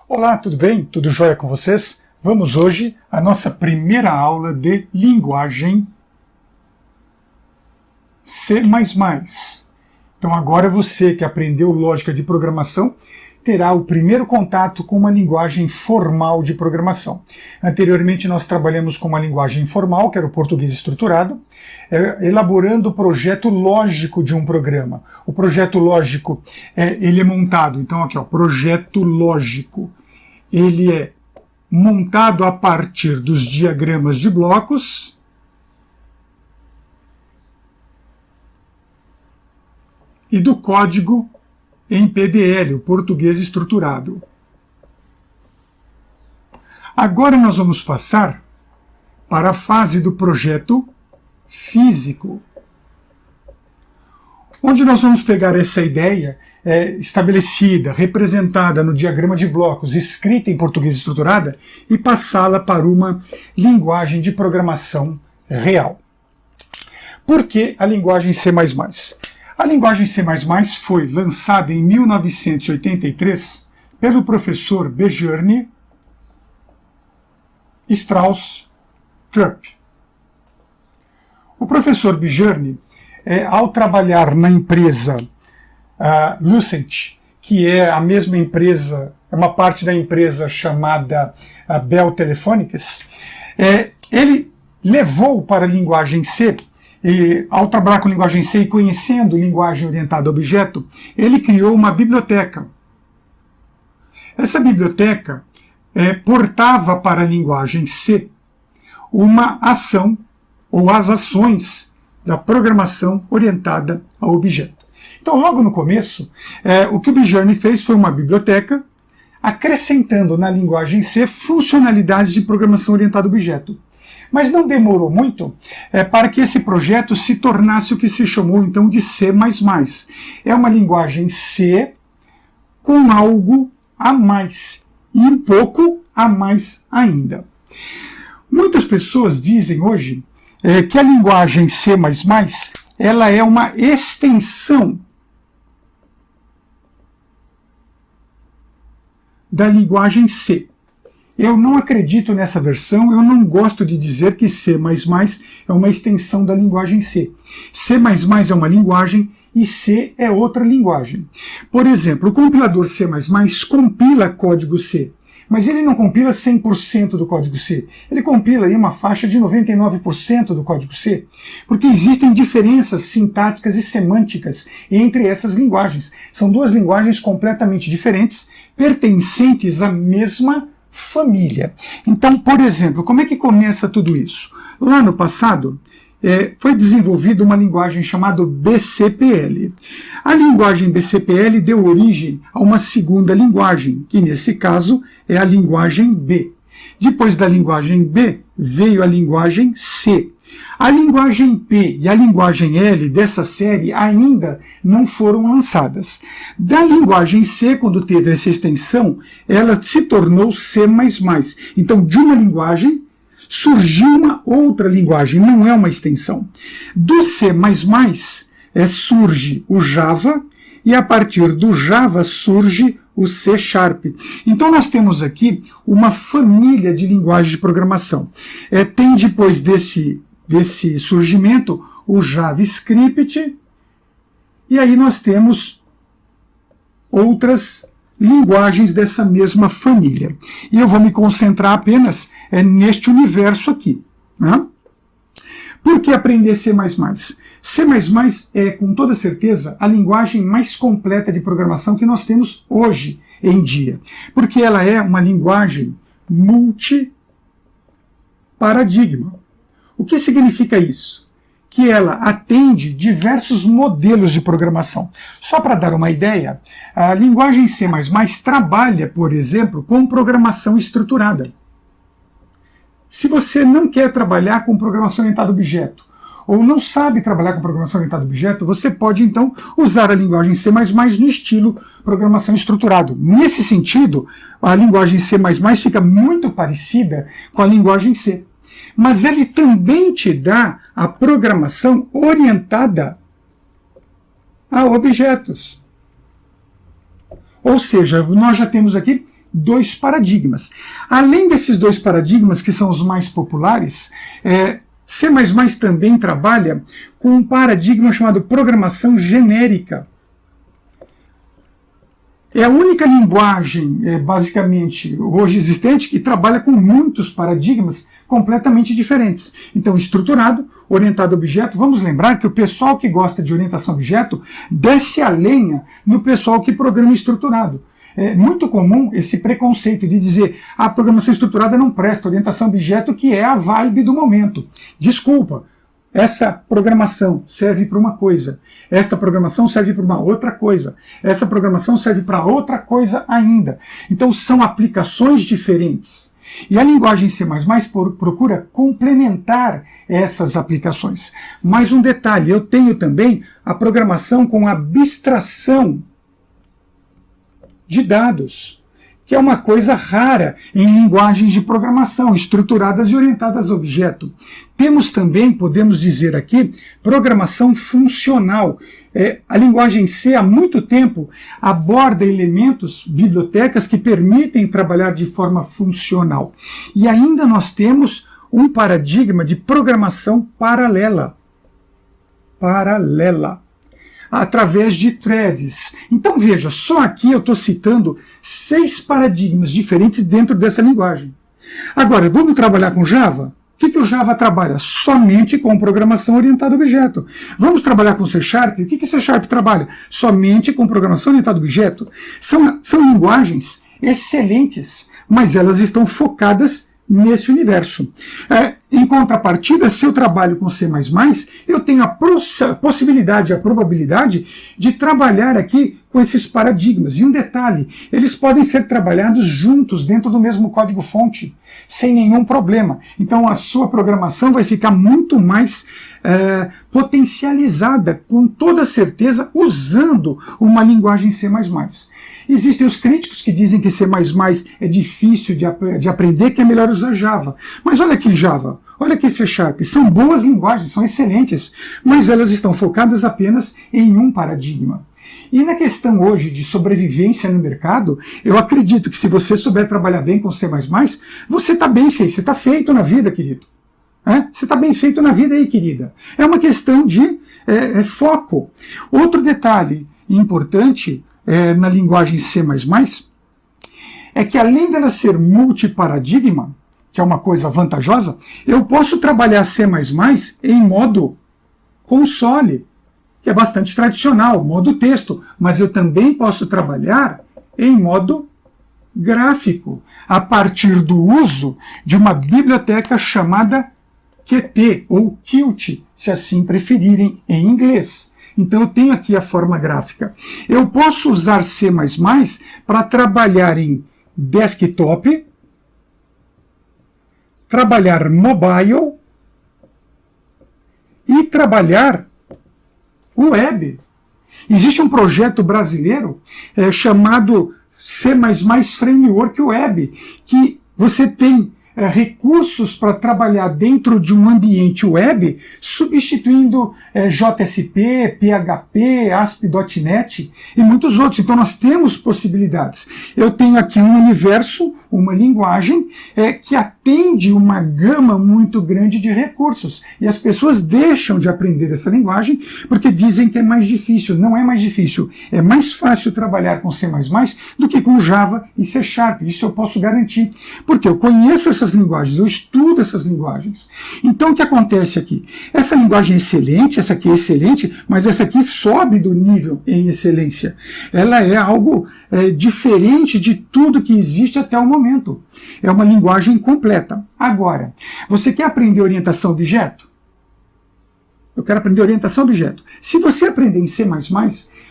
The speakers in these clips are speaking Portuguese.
Olá, tudo bem? Tudo jóia com vocês? Vamos hoje à nossa primeira aula de linguagem C++. Então agora você que aprendeu lógica de programação terá o primeiro contato com uma linguagem formal de programação. Anteriormente nós trabalhamos com uma linguagem informal, que era o português estruturado, elaborando o projeto lógico de um programa. O projeto lógico ele é montado, então aqui ó, projeto lógico. Ele é montado a partir dos diagramas de blocos e do código em PDL, o português estruturado. Agora nós vamos passar para a fase do projeto físico, onde nós vamos pegar essa ideia estabelecida, representada no diagrama de blocos, escrita em português estruturada, e passá-la para uma linguagem de programação real. Por que a linguagem C++? A linguagem C++ foi lançada em 1983 pelo professor Björn Straus-Trup. O professor Björn, ao trabalhar na empresa Lucent, que é a mesma empresa, é uma parte da empresa chamada Bell Telefônicas, ele levou para a linguagem C. E, ao trabalhar com linguagem C e conhecendo linguagem orientada a objeto, ele criou uma biblioteca. Essa biblioteca portava para a linguagem C uma ação ou as ações da programação orientada a objeto. Então, logo no começo, o que o Björn fez foi uma biblioteca acrescentando na linguagem C funcionalidades de programação orientada a objeto. Mas não demorou muito para que esse projeto se tornasse o que se chamou então de C++. É uma linguagem C com algo a mais, e um pouco a mais ainda. Muitas pessoas dizem hoje que a linguagem C++ ela é uma extensão da linguagem C. Eu não acredito nessa versão, eu não gosto de dizer que C++ é uma extensão da linguagem C. C++ é uma linguagem e C é outra linguagem. Por exemplo, o compilador C++ compila código C, mas ele não compila 100% do código C. Ele compila aí uma faixa de 99% do código C, porque existem diferenças sintáticas e semânticas entre essas linguagens. São duas linguagens completamente diferentes, pertencentes à mesma família. Então, por exemplo, como é que começa tudo isso? Lá no passado, foi desenvolvida uma linguagem chamada BCPL. A linguagem BCPL deu origem a uma segunda linguagem, que nesse caso é a linguagem B. Depois da linguagem B, veio a linguagem C. A linguagem P e a linguagem L dessa série ainda não foram lançadas. Da linguagem C, quando teve essa extensão, ela se tornou C++. Então, de uma linguagem, surgiu uma outra linguagem, não é uma extensão. Do C++, surge o Java, e a partir do Java surge o C#. Então nós temos aqui uma família de linguagens de programação. Tem depois desse surgimento o JavaScript, e aí nós temos outras linguagens dessa mesma família. E eu vou me concentrar apenas neste universo aqui. Né? Por que aprender C++? C++ é, com toda certeza, a linguagem mais completa de programação que nós temos hoje em dia, porque ela é uma linguagem multiparadigma. O que significa isso? Que ela atende diversos modelos de programação. Só para dar uma ideia, a linguagem C++ trabalha, por exemplo, com programação estruturada. Se você não quer trabalhar com programação orientada a objeto, ou não sabe trabalhar com programação orientada a objeto, você pode então usar a linguagem C++ no estilo programação estruturado. Nesse sentido, a linguagem C++ fica muito parecida com a linguagem C. Mas ele também te dá a programação orientada a objetos. Ou seja, nós já temos aqui dois paradigmas. Além desses dois paradigmas, que são os mais populares, C++ também trabalha com um paradigma chamado programação genérica. É a única linguagem, basicamente, hoje existente, que trabalha com muitos paradigmas completamente diferentes. Então, estruturado, orientado a objeto. Vamos lembrar que o pessoal que gosta de orientação a objeto desce a lenha no pessoal que programa estruturado. É muito comum esse preconceito de dizer a programação estruturada não presta, orientação a objeto que é a vibe do momento. Desculpa. Essa programação serve para uma coisa, esta programação serve para uma outra coisa, essa programação serve para outra coisa ainda. Então são aplicações diferentes. E a linguagem C++ procura complementar essas aplicações. Mais um detalhe, eu tenho também a programação com abstração de dados, que é uma coisa rara em linguagens de programação, estruturadas e orientadas a objeto. Temos também, podemos dizer aqui, programação funcional. A linguagem C, há muito tempo, aborda elementos, bibliotecas que permitem trabalhar de forma funcional. E ainda nós temos um paradigma de programação paralela. Através de threads. Então veja, só aqui eu estou citando 6 paradigmas diferentes dentro dessa linguagem. Agora, vamos trabalhar com Java? O que o Java trabalha? Somente com programação orientada a objeto. Vamos trabalhar com C#? O que C# trabalha? Somente com programação orientada a objeto. São linguagens excelentes, mas elas estão focadas nesse universo. Em contrapartida, se eu trabalho com C++, eu tenho a possibilidade, a probabilidade de trabalhar aqui com esses paradigmas. E um detalhe, eles podem ser trabalhados juntos dentro do mesmo código-fonte, sem nenhum problema. Então a sua programação vai ficar muito mais potencializada, com toda certeza, usando uma linguagem C++. Existem os críticos que dizem que C++ é difícil de aprender, que é melhor usar Java. Mas olha aqui Java, olha aqui C#, são boas linguagens, são excelentes, mas elas estão focadas apenas em um paradigma. E na questão hoje de sobrevivência no mercado, eu acredito que se você souber trabalhar bem com C++, você está bem feito, você está feito na vida, querido. Você está bem feito na vida aí, querida. É uma questão de foco. Outro detalhe importante na linguagem C++ é que, além dela ser multiparadigma, que é uma coisa vantajosa, eu posso trabalhar C++ em modo console, que é bastante tradicional, modo texto, mas eu também posso trabalhar em modo gráfico, a partir do uso de uma biblioteca chamada Qt, ou Qt, se assim preferirem em inglês. Então eu tenho aqui a forma gráfica. Eu posso usar C++ para trabalhar em desktop, trabalhar mobile e trabalhar web. Existe um projeto brasileiro chamado C++ Framework Web, que você tem recursos para trabalhar dentro de um ambiente web, substituindo JSP, PHP, ASP.NET e muitos outros. Então nós temos possibilidades. Eu tenho aqui um universo, uma linguagem que atende uma gama muito grande de recursos. E as pessoas deixam de aprender essa linguagem porque dizem que é mais difícil. Não é mais difícil. É mais fácil trabalhar com C++ do que com Java e C#. Isso eu posso garantir. Porque eu conheço essas linguagens, eu estudo essas linguagens. Então o que acontece aqui? Essa linguagem é excelente, essa aqui é excelente, mas essa aqui sobe do nível em excelência. Ela é algo diferente de tudo que existe até o momento. É uma linguagem completa. Agora, você quer aprender orientação a objeto? Eu quero aprender orientação a objeto. Se você aprender em C++,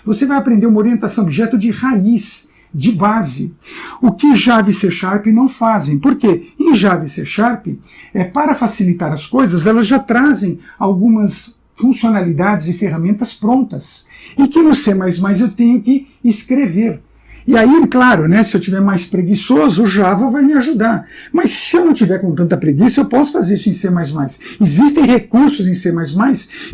você vai aprender uma orientação a objeto de raiz, de base. O que Java e C# não fazem. Por quê? Em Java e C#, para facilitar as coisas, elas já trazem algumas funcionalidades e ferramentas prontas. E que no C++ eu tenho que escrever. E aí, claro, né, se eu estiver mais preguiçoso, o Java vai me ajudar. Mas se eu não tiver com tanta preguiça, eu posso fazer isso em C++. Existem recursos em C++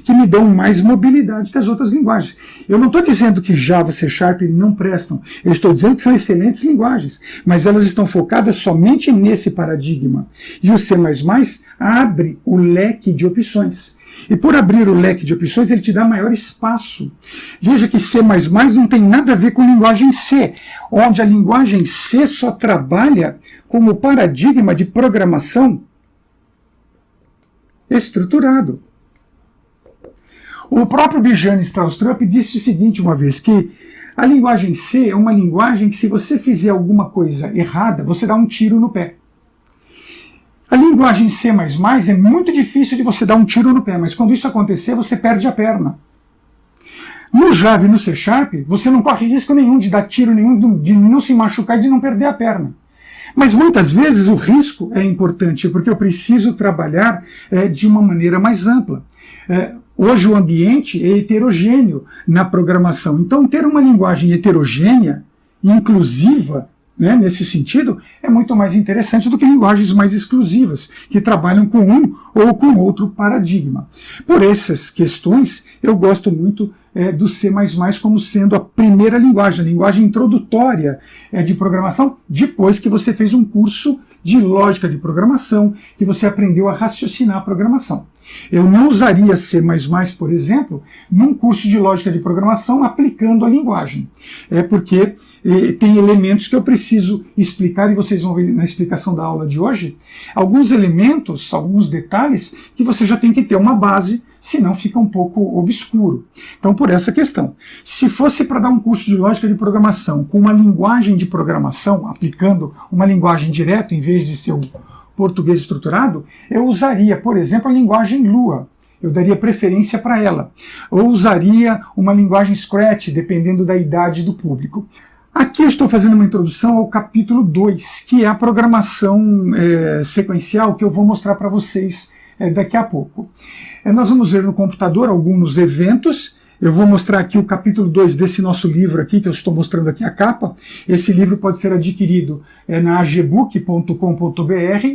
que me dão mais mobilidade que as outras linguagens. Eu não estou dizendo que Java, C# não prestam. Eu estou dizendo que são excelentes linguagens, mas elas estão focadas somente nesse paradigma. E o C++ abre o leque de opções. E por abrir o leque de opções, ele te dá maior espaço. Veja que C++ não tem nada a ver com linguagem C, onde a linguagem C só trabalha como paradigma de programação estruturado. O próprio Bijane Stroustrup disse o seguinte uma vez, que a linguagem C é uma linguagem que, se você fizer alguma coisa errada, você dá um tiro no pé. A linguagem C++ é muito difícil de você dar um tiro no pé, mas quando isso acontecer, você perde a perna. No Java e no C#, você não corre risco nenhum de dar tiro nenhum, de não se machucar e de não perder a perna. Mas muitas vezes o risco é importante, porque eu preciso trabalhar de uma maneira mais ampla. Hoje o ambiente é heterogêneo na programação, então ter uma linguagem heterogênea e inclusiva, né, nesse sentido, é muito mais interessante do que linguagens mais exclusivas, que trabalham com um ou com outro paradigma. Por essas questões, eu gosto muito do C++ como sendo a primeira linguagem, a linguagem introdutória de programação, depois que você fez um curso de lógica de programação, que você aprendeu a raciocinar a programação. Eu não usaria C++, por exemplo, num curso de lógica de programação aplicando a linguagem. Porque tem elementos que eu preciso explicar, e vocês vão ver na explicação da aula de hoje, alguns elementos, alguns detalhes, que você já tem que ter uma base, senão fica um pouco obscuro. Então, por essa questão. Se fosse para dar um curso de lógica de programação com uma linguagem de programação, aplicando uma linguagem direta em vez de ser o português estruturado, eu usaria, por exemplo, a linguagem Lua. Eu daria preferência para ela. Ou usaria uma linguagem Scratch, dependendo da idade do público. Aqui eu estou fazendo uma introdução ao capítulo 2, que é a programação sequencial, que eu vou mostrar para vocês daqui a pouco. Nós vamos ver no computador alguns eventos. Eu vou mostrar aqui o capítulo 2 desse nosso livro aqui, que eu estou mostrando aqui a capa. Esse livro pode ser adquirido na agbook.com.br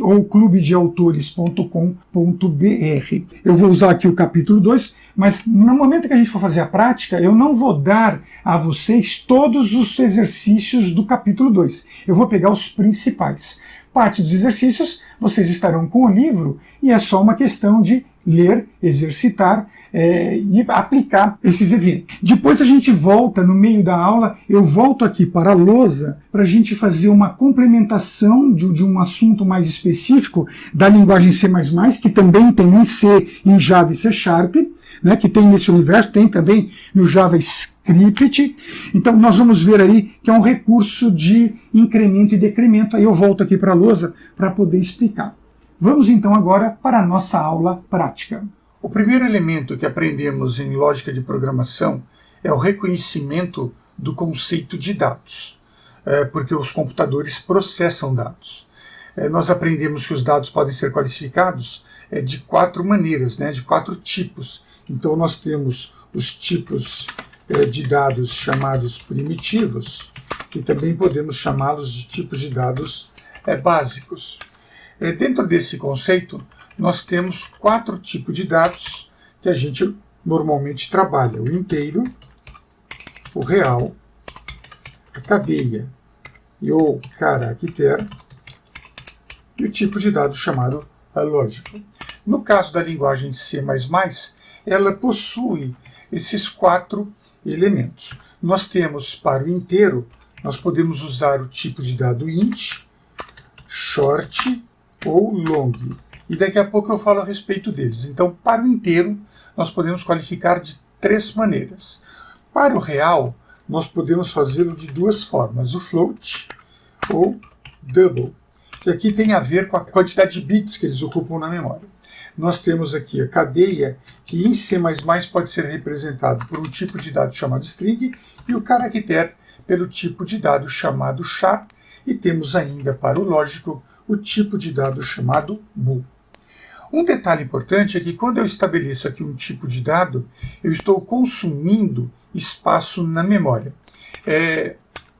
ou clubedeautores.com.br. Eu vou usar aqui o capítulo 2, mas no momento que a gente for fazer a prática, eu não vou dar a vocês todos os exercícios do capítulo 2. Eu vou pegar os principais. Parte dos exercícios vocês estarão com o livro e é só uma questão de ler, exercitar e aplicar esses eventos. Depois a gente volta no meio da aula, eu volto aqui para a lousa para a gente fazer uma complementação de um assunto mais específico da linguagem C++, que também tem em C, em Java e C#, né, que tem nesse universo, tem também no JavaScript. Então nós vamos ver aí que é um recurso de incremento e decremento. Aí eu volto aqui para a lousa para poder explicar. Vamos então agora para a nossa aula prática. O primeiro elemento que aprendemos em lógica de programação é o reconhecimento do conceito de dados, porque os computadores processam dados. Nós aprendemos que os dados podem ser qualificados de 4 maneiras, né, de 4 tipos. Então nós temos os tipos de dados chamados primitivos, que também podemos chamá-los de tipos de dados básicos. Dentro desse conceito, nós temos 4 tipos de dados que a gente normalmente trabalha: o inteiro, o real, a cadeia e o caractere, e o tipo de dado chamado lógico. No caso da linguagem C++, ela possui esses 4 elementos. Nós temos para o inteiro, nós podemos usar o tipo de dado int, short ou long. E daqui a pouco eu falo a respeito deles. Então, para o inteiro, nós podemos qualificar de 3 maneiras. Para o real, nós podemos fazê-lo de 2 formas: o float ou double, que aqui tem a ver com a quantidade de bits que eles ocupam na memória. Nós temos aqui a cadeia, que em C++ pode ser representado por um tipo de dado chamado string, e o caractere pelo tipo de dado chamado char, e temos ainda para o lógico o tipo de dado chamado bool. Um detalhe importante é que quando eu estabeleço aqui um tipo de dado, eu estou consumindo espaço na memória.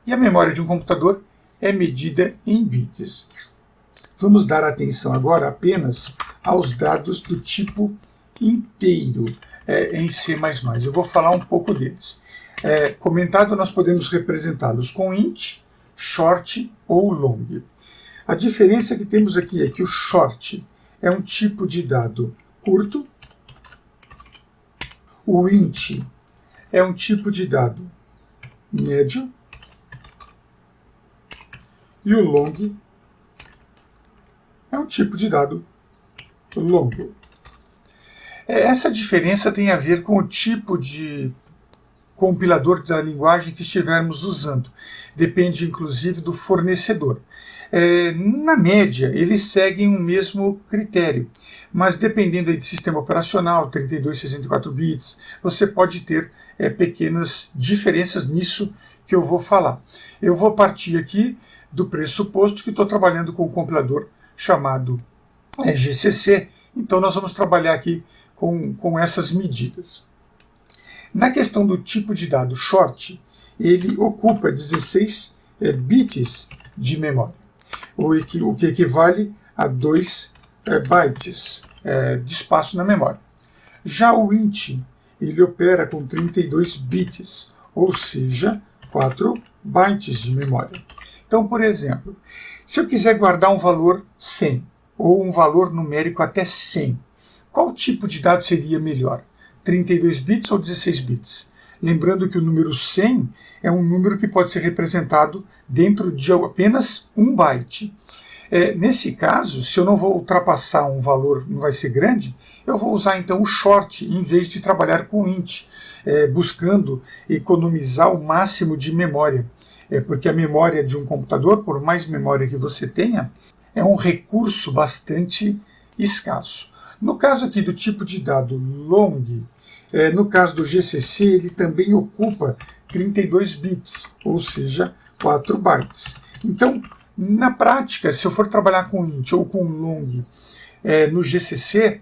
E a memória de um computador é medida em bits. Vamos dar atenção agora apenas aos dados do tipo inteiro em C++. Eu vou falar um pouco deles. Comentado, nós podemos representá-los com int, short ou long. A diferença que temos aqui é que o short é um tipo de dado curto, o int é um tipo de dado médio e o long é um tipo de dado longo. Essa diferença tem a ver com o tipo de compilador da linguagem que estivermos usando. Depende, inclusive, do fornecedor. Na média, eles seguem o mesmo critério, mas dependendo de sistema operacional, 32, 64 bits, você pode ter pequenas diferenças nisso que eu vou falar. Eu vou partir aqui do pressuposto que estou trabalhando com um compilador chamado GCC, então nós vamos trabalhar aqui com essas medidas. Na questão do tipo de dado short, ele ocupa 16 bits de memória, o que equivale a 2 bytes de espaço na memória. Já o int, ele opera com 32 bits, ou seja, 4 bytes de memória. Então, por exemplo, se eu quiser guardar um valor 100, ou um valor numérico até 100, qual tipo de dado seria melhor? 32 bits ou 16 bits? Lembrando que o número 100 é um número que pode ser representado dentro de apenas 1 byte. Nesse caso, se eu não vou ultrapassar um valor, não vai ser grande, eu vou usar então o short em vez de trabalhar com int, buscando economizar o máximo de memória. Porque a memória de um computador, por mais memória que você tenha, é um recurso bastante escasso. No caso aqui do tipo de dado long, no caso do GCC, ele também ocupa 32 bits, ou seja, 4 bytes. Então, na prática, se eu for trabalhar com int ou com long no GCC,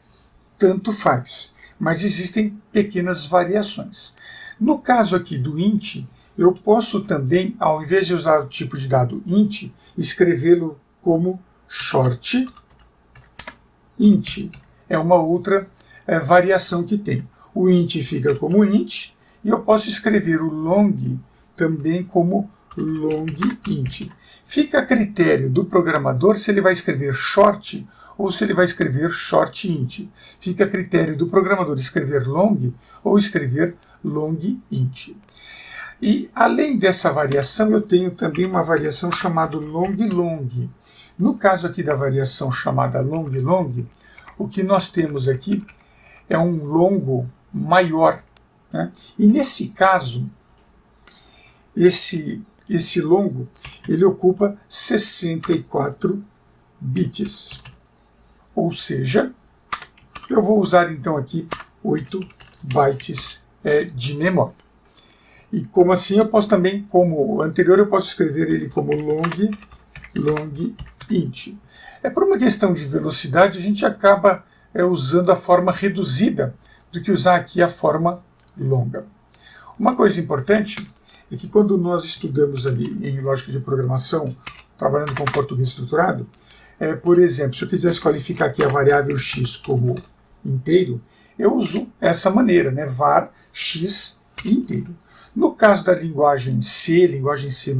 tanto faz, mas existem pequenas variações. No caso aqui do int, eu posso também, ao invés de usar o tipo de dado int, escrevê-lo como short int. É uma outra variação que tem. O int fica como int, e eu posso escrever o long também como long int. Fica a critério do programador se ele vai escrever short ou se ele vai escrever short int. Fica a critério do programador escrever long ou escrever long int. E além dessa variação, eu tenho também uma variação chamada long long. No caso aqui da variação chamada long long, o que nós temos aqui é um longo maior, né? E nesse caso, esse longo ele ocupa 64 bits. Ou seja, eu vou usar então aqui 8 bytes de memória. E como assim eu posso também, como o anterior, eu posso escrever ele como long int. Por uma questão de velocidade, a gente acaba usando a forma reduzida do que usar aqui a forma longa. Uma coisa importante é que quando nós estudamos ali em lógica de programação, trabalhando com português estruturado, por exemplo, se eu quisesse qualificar aqui a variável x como inteiro, eu uso essa maneira, né? Var x inteiro. No caso da linguagem C, linguagem C++,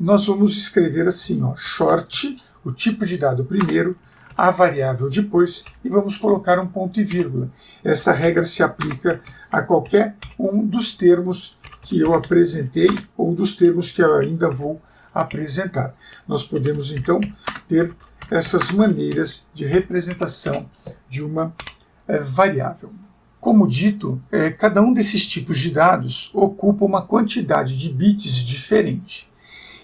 nós vamos escrever assim, ó, short, o tipo de dado primeiro, a variável depois, e vamos colocar um ponto e vírgula. Essa regra se aplica a qualquer um dos termos que eu apresentei ou dos termos que eu ainda vou apresentar. Nós podemos, então, ter essas maneiras de representação de uma variável. Como dito, cada um desses tipos de dados ocupa uma quantidade de bits diferente.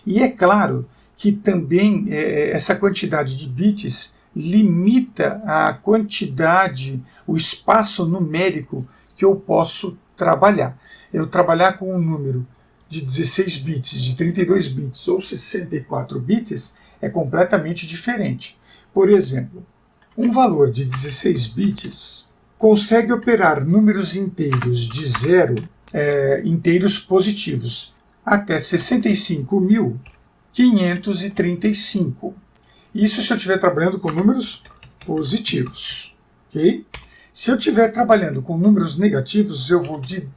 E é claro que também essa quantidade de bits limita a quantidade, o espaço numérico que eu posso trabalhar. Eu trabalhar com um número de 16 bits, de 32 bits ou 64 bits é completamente diferente. Por exemplo, um valor de 16 bits consegue operar números inteiros de 0, inteiros positivos, até 65.535. Isso se eu estiver trabalhando com números positivos. Okay? Se eu estiver trabalhando com números negativos, eu vou de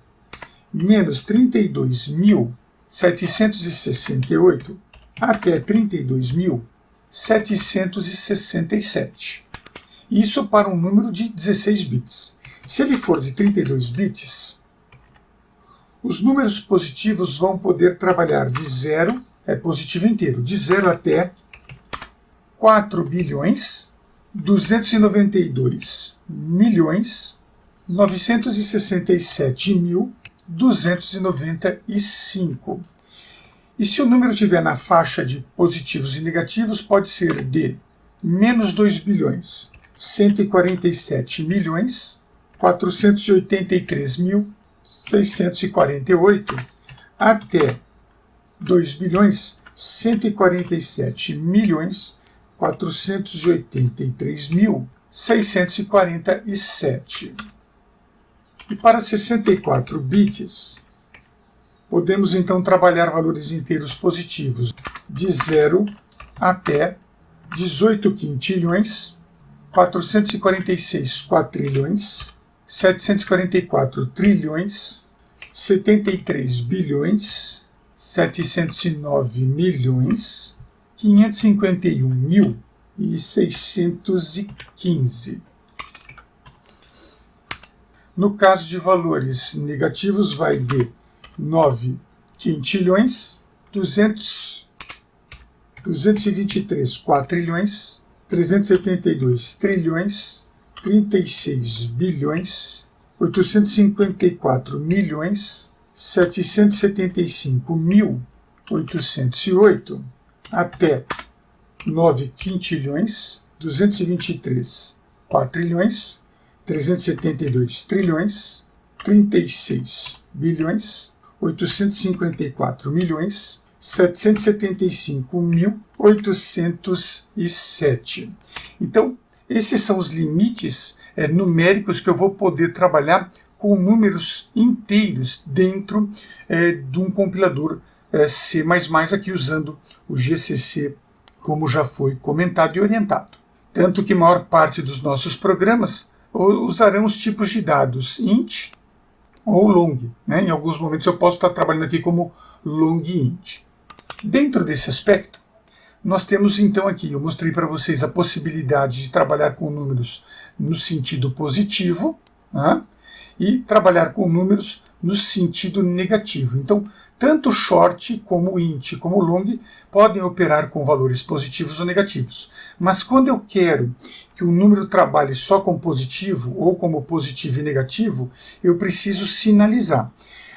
menos 32.768 até 32.767. Isso para um número de 16 bits. Se ele for de 32 bits, os números positivos vão poder trabalhar de 0, positivo inteiro, de 0 até 4.292.967.295. E se o número estiver na faixa de positivos e negativos, pode ser de menos 2.147.483.648 até 2.147.483.647. E para 64 bits, podemos então trabalhar valores inteiros positivos de 0 até 18 quintilhões, 446 quatrilhões, 744 trilhões, 73 bilhões, 709 milhões, 551.615. No caso de valores negativos, vai de 9 quintilhões, 223 quatrilhões, 372 trilhões, 36 bilhões, 854 milhões, 775.808 até 9 quintilhões, 223 quatrilhões, 372 trilhões, 36 bilhões, 854 milhões, 775.807. Então, esses são os limites numéricos que eu vou poder trabalhar com números inteiros dentro de um compilador C++, aqui usando o GCC, como já foi comentado e orientado. Tanto que a maior parte dos nossos programas usarão os tipos de dados int ou long. Né? Em alguns momentos eu posso estar trabalhando aqui como long int. Dentro desse aspecto, nós temos então aqui, eu mostrei para vocês a possibilidade de trabalhar com números no sentido positivo, né? E trabalhar com números no sentido negativo. Então, tanto short como int como long podem operar com valores positivos ou negativos. Mas quando eu quero que o número trabalhe só com positivo ou como positivo e negativo, eu preciso sinalizar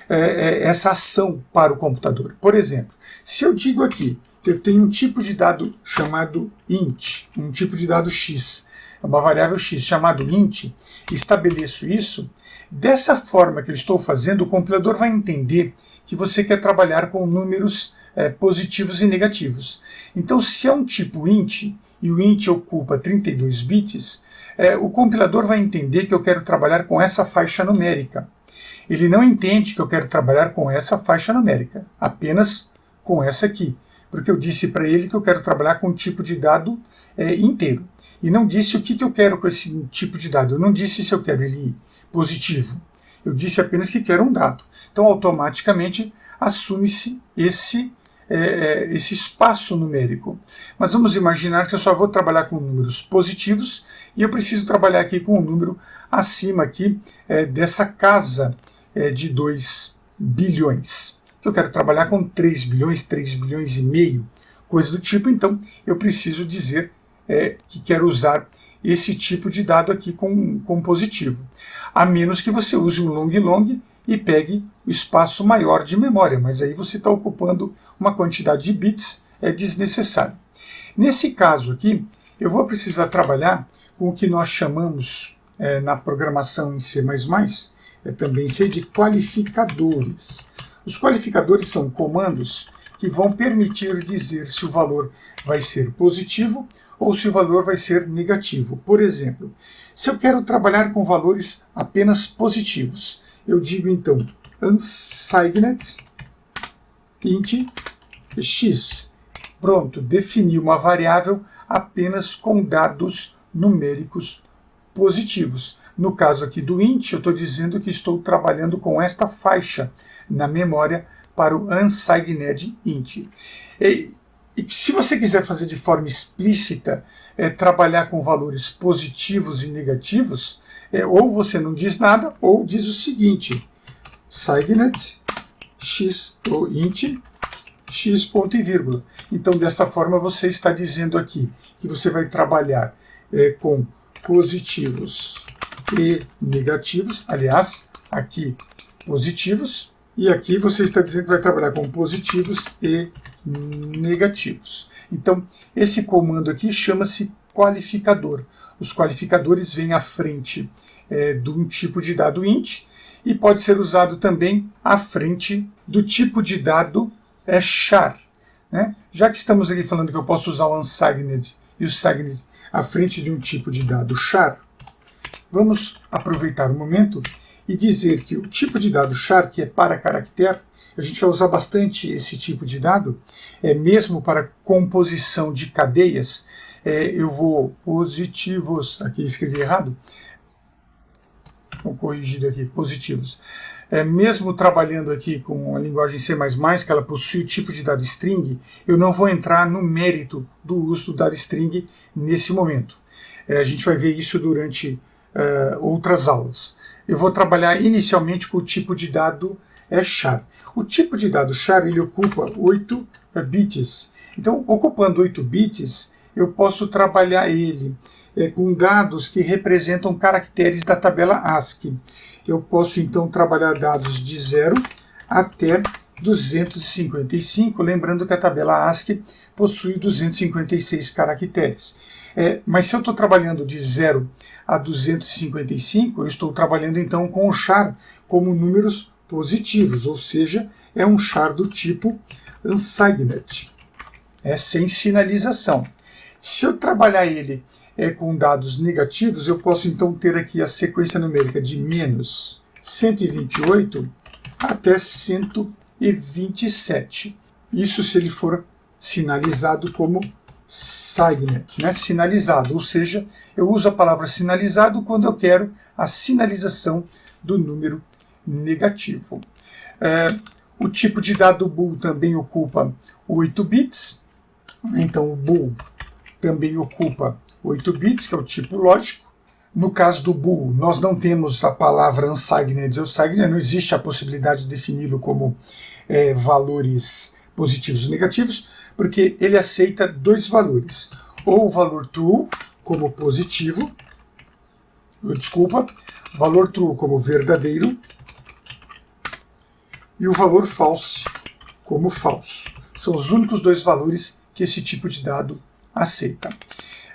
essa ação para o computador. Por exemplo, se eu digo aqui que eu tenho um tipo de dado chamado int, um tipo de dado x, uma variável x chamado int, e estabeleço isso, dessa forma que eu estou fazendo, o compilador vai entender que você quer trabalhar com números positivos e negativos. Então, se é um tipo int, e o int ocupa 32 bits, o compilador vai entender que eu quero trabalhar com essa faixa numérica. Ele não entende que eu quero trabalhar com essa faixa numérica, apenas com essa aqui, porque eu disse para ele que eu quero trabalhar com um tipo de dado inteiro. E não disse o que eu quero com esse tipo de dado. Eu não disse se eu quero ele positivo. Eu disse apenas que quero um dado. Então, automaticamente, assume-se esse espaço numérico. Mas vamos imaginar que eu só vou trabalhar com números positivos e eu preciso trabalhar aqui com um número acima aqui, dessa casa de 2 bilhões. Eu quero trabalhar com 3 bilhões e meio, coisa do tipo. Então, eu preciso dizer que quero usar esse tipo de dado aqui com positivo. A menos que você use um long e pegue o espaço maior de memória, mas aí você está ocupando uma quantidade de bits desnecessária. Nesse caso aqui, eu vou precisar trabalhar com o que nós chamamos na programação em C++, também C, de qualificadores. Os qualificadores são comandos que vão permitir dizer se o valor vai ser positivo ou se o valor vai ser negativo. Por exemplo, se eu quero trabalhar com valores apenas positivos, eu digo então unsigned int x. Pronto, defini uma variável apenas com dados numéricos positivos. No caso aqui do int, eu estou dizendo que estou trabalhando com esta faixa na memória para o unsigned int. E se você quiser fazer de forma explícita, trabalhar com valores positivos e negativos, ou você não diz nada, ou diz o seguinte, signed x ou int x ponto e vírgula. Então, dessa forma, você está dizendo aqui que você vai trabalhar com positivos e negativos, aliás, aqui positivos, e aqui você está dizendo que vai trabalhar com positivos e negativos. Então, esse comando aqui chama-se qualificador. Os qualificadores vêm à frente de um tipo de dado int e pode ser usado também à frente do tipo de dado char. Né? Já que estamos aqui falando que eu posso usar o unsigned e o signed à frente de um tipo de dado char, vamos aproveitar o momento e dizer que o tipo de dado char, que é para caractere, a gente vai usar bastante esse tipo de dado, mesmo para composição de cadeias. Eu vou positivos, aqui escrevi errado, vou corrigir aqui, positivos. Mesmo trabalhando aqui com a linguagem C++, que ela possui o tipo de dado string, eu não vou entrar no mérito do uso do dado string nesse momento. A gente vai ver isso durante outras aulas. Eu vou trabalhar inicialmente com o tipo de dado char. O tipo de dado char ele ocupa 8 bits. Então, ocupando 8 bits, eu posso trabalhar ele com dados que representam caracteres da tabela ASCII. Eu posso então trabalhar dados de 0 até 255, lembrando que a tabela ASCII possui 256 caracteres. Mas se eu estou trabalhando de 0 a 255, eu estou trabalhando então com o char como números positivos, ou seja, é um char do tipo unsigned, sem sinalização. Se eu trabalhar ele com dados negativos, eu posso então ter aqui a sequência numérica de menos 128 até 127. Isso se ele for sinalizado como signed, né? Sinalizado, ou seja, eu uso a palavra sinalizado quando eu quero a sinalização do número negativo. O tipo de dado bool também ocupa 8 bits, então o bool também ocupa 8 bits, que é o tipo lógico. No caso do bool, nós não temos a palavra unsigned ou signed, não existe a possibilidade de defini-lo como valores positivos ou negativos, porque ele aceita dois valores, ou o valor true como positivo, valor true como verdadeiro, e o valor false como falso. São os únicos dois valores que esse tipo de dado aceita.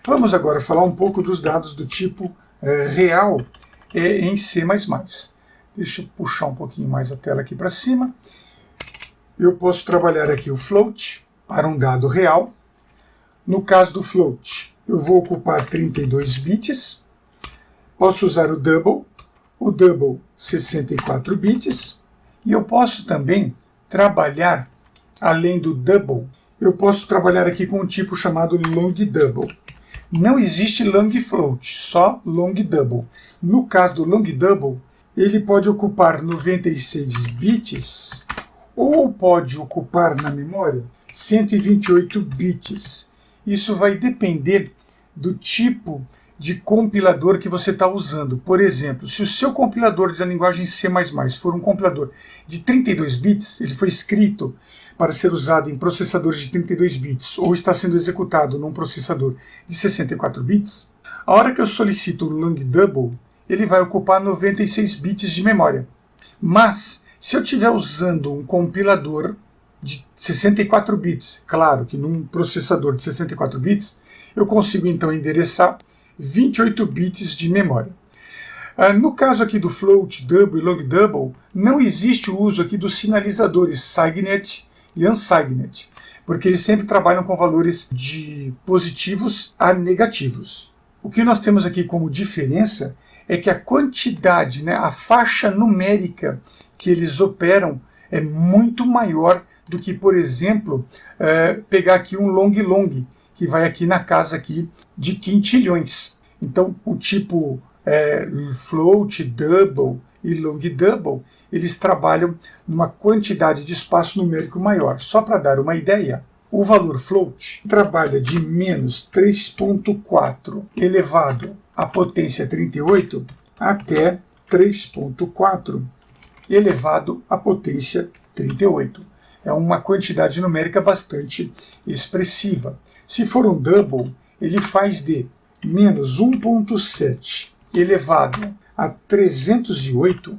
Vamos agora falar um pouco dos dados do tipo real em C++. Deixa eu puxar um pouquinho mais a tela aqui para cima. Eu posso trabalhar aqui o float para um dado real. No caso do float, eu vou ocupar 32 bits. Posso usar o double 64 bits. E eu posso também trabalhar, além do double, eu posso trabalhar aqui com um tipo chamado long double. Não existe long float, só long double. No caso do long double, ele pode ocupar 96 bits ou pode ocupar na memória 128 bits. Isso vai depender do tipo de compilador que você está usando. Por exemplo, se o seu compilador da linguagem C++ for um compilador de 32 bits, ele foi escrito para ser usado em processadores de 32 bits ou está sendo executado num processador de 64 bits, a hora que eu solicito um long double, ele vai ocupar 96 bits de memória. Mas, se eu estiver usando um compilador de 64 bits, claro que num processador de 64 bits, eu consigo então endereçar 28 bits de memória. No caso aqui do float, double e long double, não existe o uso aqui dos sinalizadores signed e unsigned, porque eles sempre trabalham com valores de positivos a negativos. O que nós temos aqui como diferença é que a quantidade, a faixa numérica que eles operam é muito maior do que, por exemplo, pegar aqui um long long, que vai aqui na casa aqui de quintilhões. Então, o tipo float, double e long double, eles trabalham numa quantidade de espaço numérico maior. Só para dar uma ideia, o valor float trabalha de menos 3,4 elevado à potência 38 até 3,4 elevado à potência 38. É uma quantidade numérica bastante expressiva. Se for um double, ele faz de menos 1,7 elevado a 308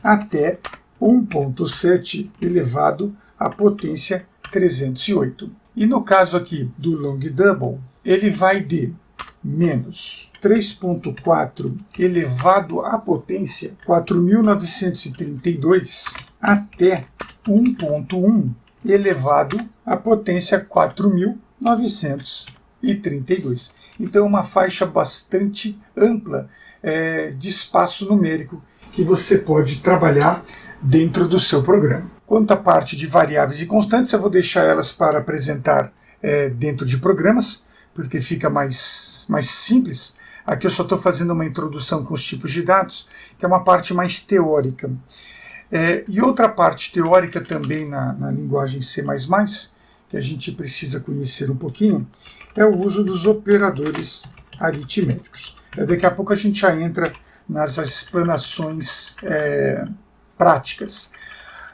até 1,7 elevado à potência 308. E no caso aqui do long double, ele vai de menos 3,4 elevado à potência 4.932 até 1,1 elevado à potência 4.932. Então, uma faixa bastante ampla de espaço numérico que você pode trabalhar dentro do seu programa. Quanto à parte de variáveis e constantes, eu vou deixar elas para apresentar dentro de programas, porque fica mais simples. Aqui eu só estou fazendo uma introdução com os tipos de dados, que é uma parte mais teórica. E outra parte teórica também na linguagem C++, que a gente precisa conhecer um pouquinho, é o uso dos operadores aritméticos. Daqui a pouco a gente já entra nas explanações práticas.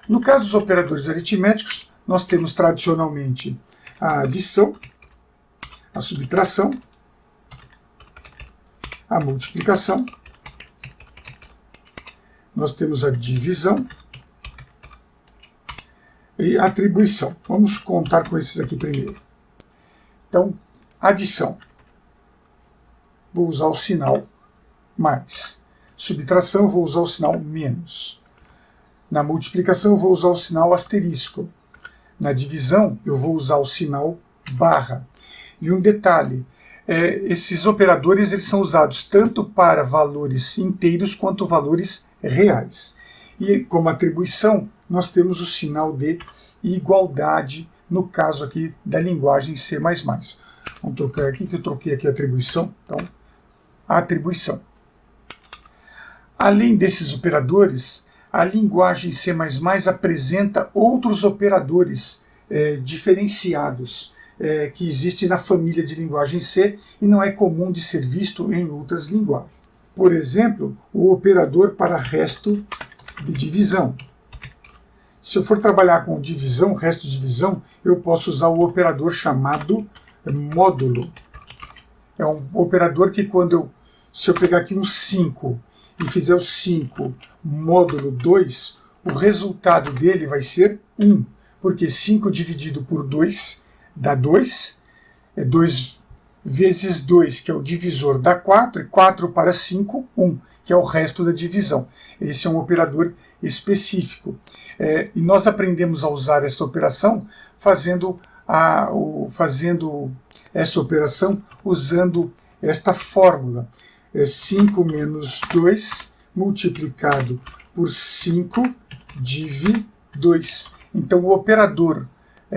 No caso dos operadores aritméticos, nós temos tradicionalmente a adição, a subtração, a multiplicação, nós temos a divisão e a atribuição. Vamos contar com esses aqui primeiro. Então, adição. Vou usar o sinal mais. Subtração, vou usar o sinal menos. Na multiplicação, eu vou usar o sinal asterisco. Na divisão, eu vou usar o sinal barra. E um detalhe, esses operadores eles são usados tanto para valores inteiros quanto valores reais. E como atribuição, nós temos o sinal de igualdade, no caso aqui da linguagem C++. Vamos trocar aqui, que eu troquei aqui a atribuição. Então, a atribuição. Além desses operadores, a linguagem C++ apresenta outros operadores diferenciados que existem na família de linguagem C e não é comum de ser visto em outras linguagens. Por exemplo, o operador para resto de divisão. Se eu for trabalhar com divisão, resto de divisão, eu posso usar o operador chamado módulo. É um operador que se eu pegar aqui um 5 e fizer o 5 módulo 2, o resultado dele vai ser 1, porque 5 dividido por 2 dá 2, 2 vezes 2, que é o divisor, dá 4, e 4 para 5, 1, que é o resto da divisão. Esse é um operador específico. E nós aprendemos a usar essa operação fazendo essa operação usando esta fórmula. 5 menos 2 multiplicado por 5 div 2. Então o operador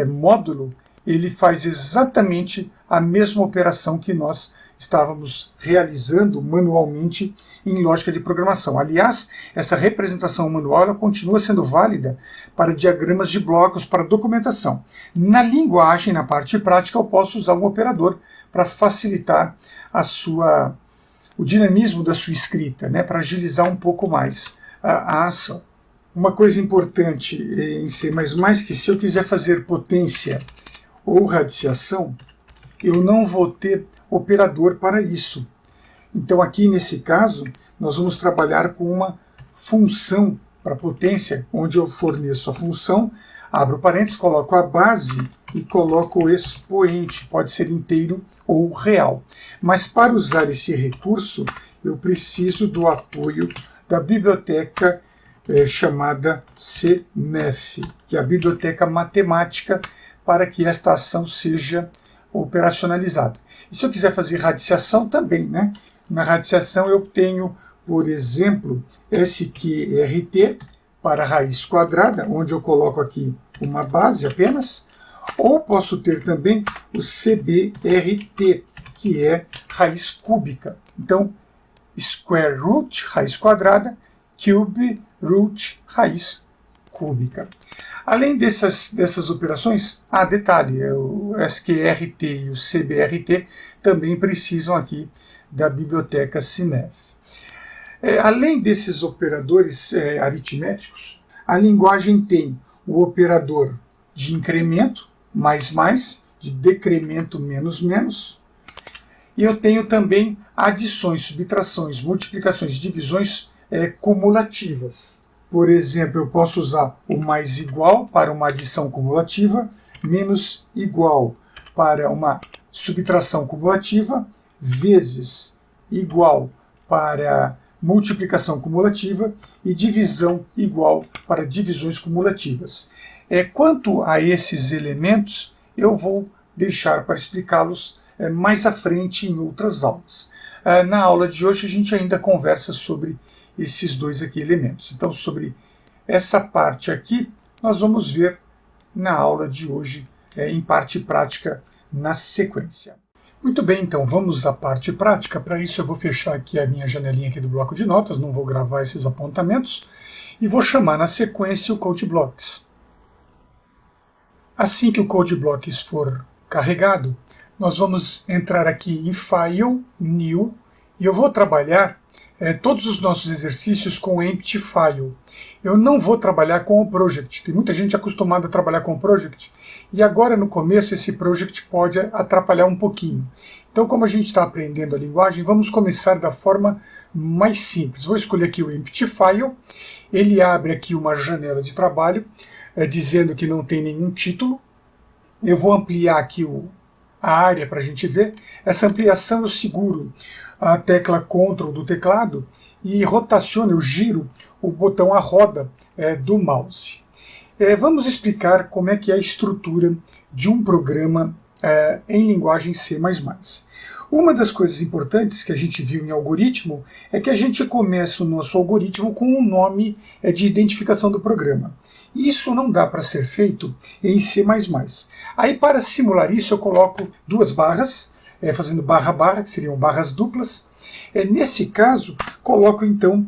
módulo, ele faz exatamente a mesma operação que nós estávamos realizando manualmente em lógica de programação. Aliás, essa representação manual ela continua sendo válida para diagramas de blocos, para documentação. Na linguagem, na parte prática, eu posso usar um operador para facilitar o dinamismo da sua escrita, para agilizar um pouco mais a ação. Uma coisa importante em C++, que se eu quiser fazer potência ou radiciação, eu não vou ter operador para isso. Então aqui nesse caso, nós vamos trabalhar com uma função para potência, onde eu forneço a função, abro parênteses, coloco a base e coloco o expoente, pode ser inteiro ou real. Mas para usar esse recurso, eu preciso do apoio da biblioteca chamada CMEF, que é a biblioteca matemática, para que esta ação seja operacionalizada. E se eu quiser fazer radiciação também, Na radiciação eu tenho, por exemplo, SQRT para raiz quadrada, onde eu coloco aqui uma base apenas, ou posso ter também o CBRT, que é raiz cúbica. Então, square root, raiz quadrada, cube root, raiz cúbica. Além dessas operações, detalhe, o SQRT e o CBRT também precisam aqui da biblioteca CINEV. Além desses operadores aritméticos, a linguagem tem o operador de incremento, mais, de decremento, menos, e eu tenho também adições, subtrações, multiplicações, divisões cumulativas. Por exemplo, eu posso usar o mais igual para uma adição cumulativa, menos igual para uma subtração cumulativa, vezes igual para multiplicação cumulativa e divisão igual para divisões cumulativas. Quanto a esses elementos, eu vou deixar para explicá-los mais à frente em outras aulas. Na aula de hoje a gente ainda conversa sobre esses dois aqui elementos. Então, sobre essa parte aqui, nós vamos ver na aula de hoje, em parte prática, na sequência. Muito bem, então vamos à parte prática. Para isso eu vou fechar aqui a minha janelinha aqui do bloco de notas, não vou gravar esses apontamentos, e vou chamar na sequência o Code Blocks. Assim que o Code Blocks for carregado, nós vamos entrar aqui em File, New, e eu vou trabalhar todos os nossos exercícios com o Empty File. Eu não vou trabalhar com o Project. Tem muita gente acostumada a trabalhar com o Project, e agora no começo esse Project pode atrapalhar um pouquinho. Então, como a gente está aprendendo a linguagem, vamos começar da forma mais simples. Vou escolher aqui o Empty File, ele abre aqui uma janela de trabalho, dizendo que não tem nenhum título. Eu vou ampliar aqui a área para a gente ver. Essa ampliação eu seguro a tecla Ctrl do teclado e rotaciono, eu giro o botão a roda do mouse. Vamos explicar como é que é a estrutura de um programa em linguagem C++. Uma das coisas importantes que a gente viu em algoritmo é que a gente começa o nosso algoritmo com um nome de identificação do programa. Isso não dá para ser feito em C++. Aí, para simular isso, eu coloco duas barras, fazendo barra, que seriam barras duplas. Nesse caso, coloco então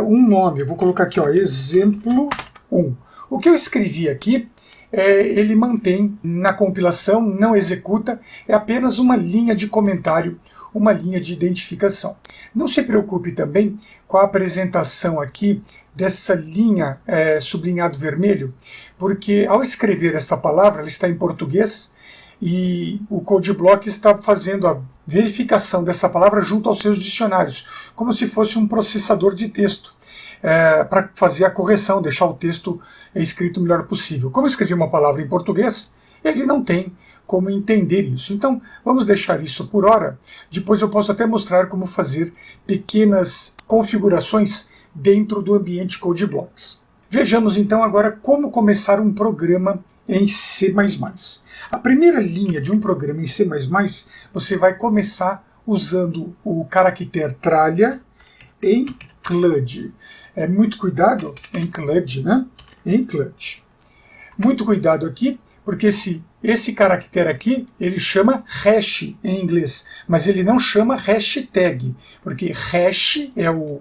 um nome. Eu vou colocar aqui, exemplo 1. O que eu escrevi aqui, ele mantém na compilação, não executa, é apenas uma linha de comentário, uma linha de identificação. Não se preocupe também com a apresentação aqui dessa linha sublinhado vermelho, porque ao escrever essa palavra, ela está em português, e o CodeBlock está fazendo a verificação dessa palavra junto aos seus dicionários, como se fosse um processador de texto, para fazer a correção, deixar o texto escrito o melhor possível. Como eu escrevi uma palavra em português, ele não tem como entender isso. Então, vamos deixar isso por hora. Depois eu posso até mostrar como fazer pequenas configurações dentro do ambiente CodeBlocks. Vejamos então agora como começar um programa em C++. A primeira linha de um programa em C++, você vai começar usando o caractere tralha em CLUD. Muito cuidado em CLUD, né? Em CLUD. Muito cuidado aqui, porque esse caractere aqui, ele chama hash em inglês, mas ele não chama hashtag, porque hash é o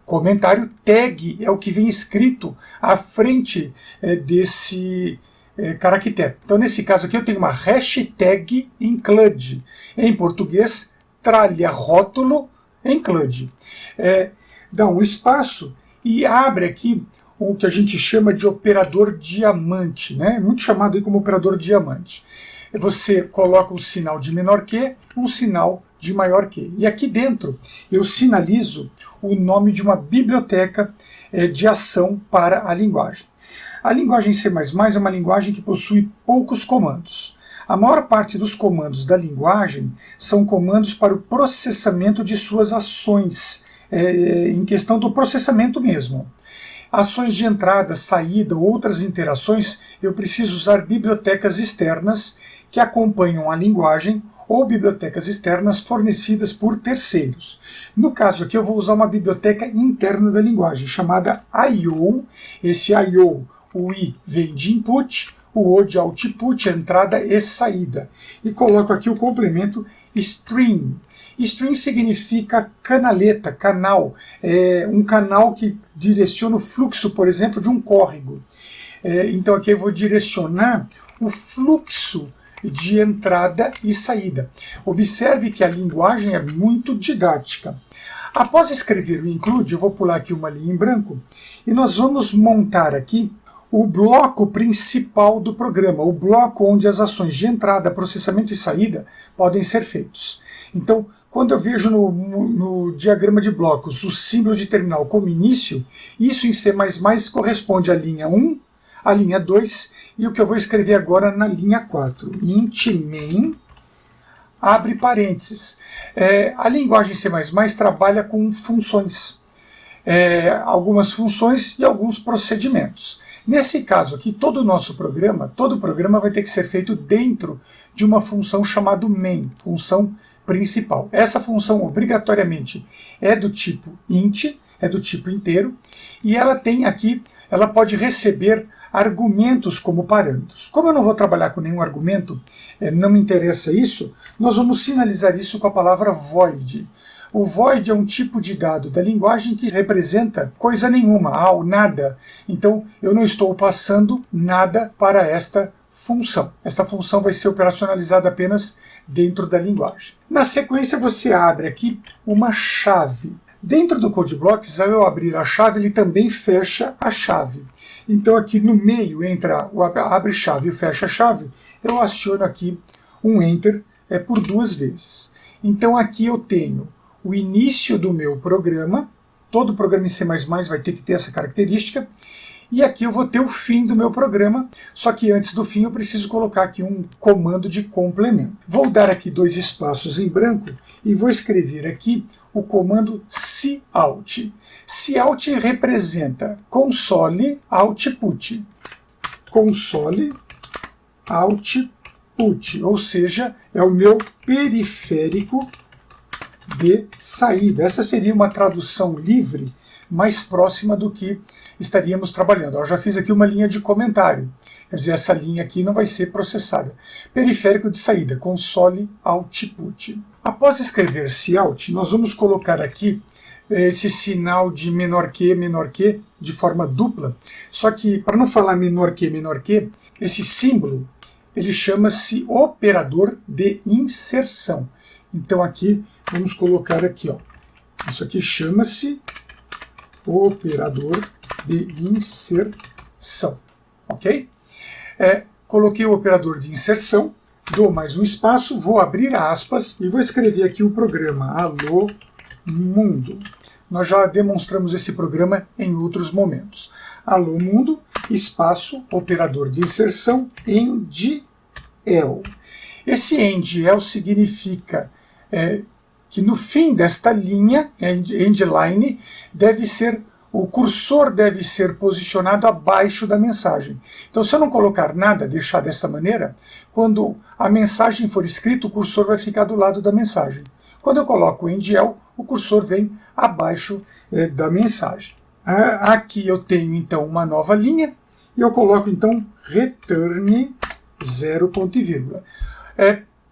comentário, tag é o que vem escrito à frente desse caractere. Então, nesse caso aqui, eu tenho uma hashtag include. Em português, tralha rótulo include. Dá um espaço e abre aqui o que a gente chama de operador diamante, né? Muito chamado aí como operador diamante. Você coloca um sinal de menor que, um sinal de maior que. E aqui dentro eu sinalizo o nome de uma biblioteca de ação para a linguagem. A linguagem C++ é uma linguagem que possui poucos comandos. A maior parte dos comandos da linguagem são comandos para o processamento de suas ações, em questão do processamento mesmo. Ações de entrada, saída ou outras interações, eu preciso usar bibliotecas externas que acompanham a linguagem ou bibliotecas externas fornecidas por terceiros. No caso aqui eu vou usar uma biblioteca interna da linguagem, chamada I/O. Esse I/O, o I vem de input, o O de output, entrada e saída. E coloco aqui o complemento string. String significa canaleta, canal, um canal que direciona o fluxo, por exemplo, de um córrego. Então aqui eu vou direcionar o fluxo de entrada e saída. Observe que a linguagem é muito didática. Após escrever o include, eu vou pular aqui uma linha em branco e nós vamos montar aqui o bloco principal do programa, o bloco onde as ações de entrada, processamento e saída podem ser feitos. Então, quando eu vejo no diagrama de blocos o símbolo de terminal como início, isso em C++ corresponde à linha 1, à linha 2 e o que eu vou escrever agora na linha 4. Int main, abre parênteses. A linguagem C++ trabalha com funções. Algumas funções e alguns procedimentos. Nesse caso aqui, todo o programa vai ter que ser feito dentro de uma função chamada main, função principal. Essa função obrigatoriamente é do tipo int, é do tipo inteiro, e ela pode receber argumentos como parâmetros. Como eu não vou trabalhar com nenhum argumento, não me interessa isso, nós vamos sinalizar isso com a palavra void. O void é um tipo de dado da linguagem que representa coisa nenhuma, ou nada. Então eu não estou passando nada para esta função. Esta função vai ser operacionalizada apenas dentro da linguagem. Na sequência você abre aqui uma chave. Dentro do CodeBlocks, ao eu abrir a chave, ele também fecha a chave. Então aqui no meio, entre o abre chave e o fecha chave, eu aciono aqui um Enter por 2 vezes. Então aqui eu tenho o início do meu programa, todo programa em C++ vai ter que ter essa característica, e aqui eu vou ter o fim do meu programa, só que antes do fim eu preciso colocar aqui um comando de complemento. Vou dar aqui 2 espaços em branco e vou escrever aqui o comando cout. Cout representa console output. Console output, ou seja, é o meu periférico de saída. Essa seria uma tradução livre mais próxima do que estaríamos trabalhando. Eu já fiz aqui uma linha de comentário, quer dizer, essa linha aqui não vai ser processada. Periférico de saída, console output. Após escrever cout, nós vamos colocar aqui esse sinal de menor que de forma dupla, só que para não falar menor que, esse símbolo ele chama-se operador de inserção. Então aqui vamos colocar aqui, isso aqui chama-se operador de inserção, ok? Coloquei o operador de inserção, dou mais um espaço, vou abrir aspas e vou escrever aqui o programa Alô Mundo. Nós já demonstramos esse programa em outros momentos. Alô Mundo, espaço, operador de inserção, end-el. Esse end-el significa que no fim desta linha, endline, o cursor deve ser posicionado abaixo da mensagem. Então, se eu não colocar nada, deixar dessa maneira, quando a mensagem for escrita, o cursor vai ficar do lado da mensagem. Quando eu coloco o end-el, o cursor vem abaixo da mensagem. Aqui eu tenho, então, uma nova linha, e eu coloco, então, return 0 ponto e vírgula.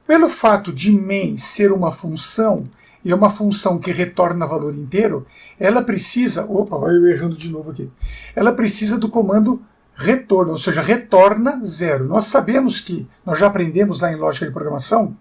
Pelo fato de main ser uma função, e é uma função que retorna valor inteiro, ela precisa, eu errando de novo aqui, ela precisa do comando retorno, ou seja, retorna 0. Nós sabemos que, nós já aprendemos lá em lógica de programação,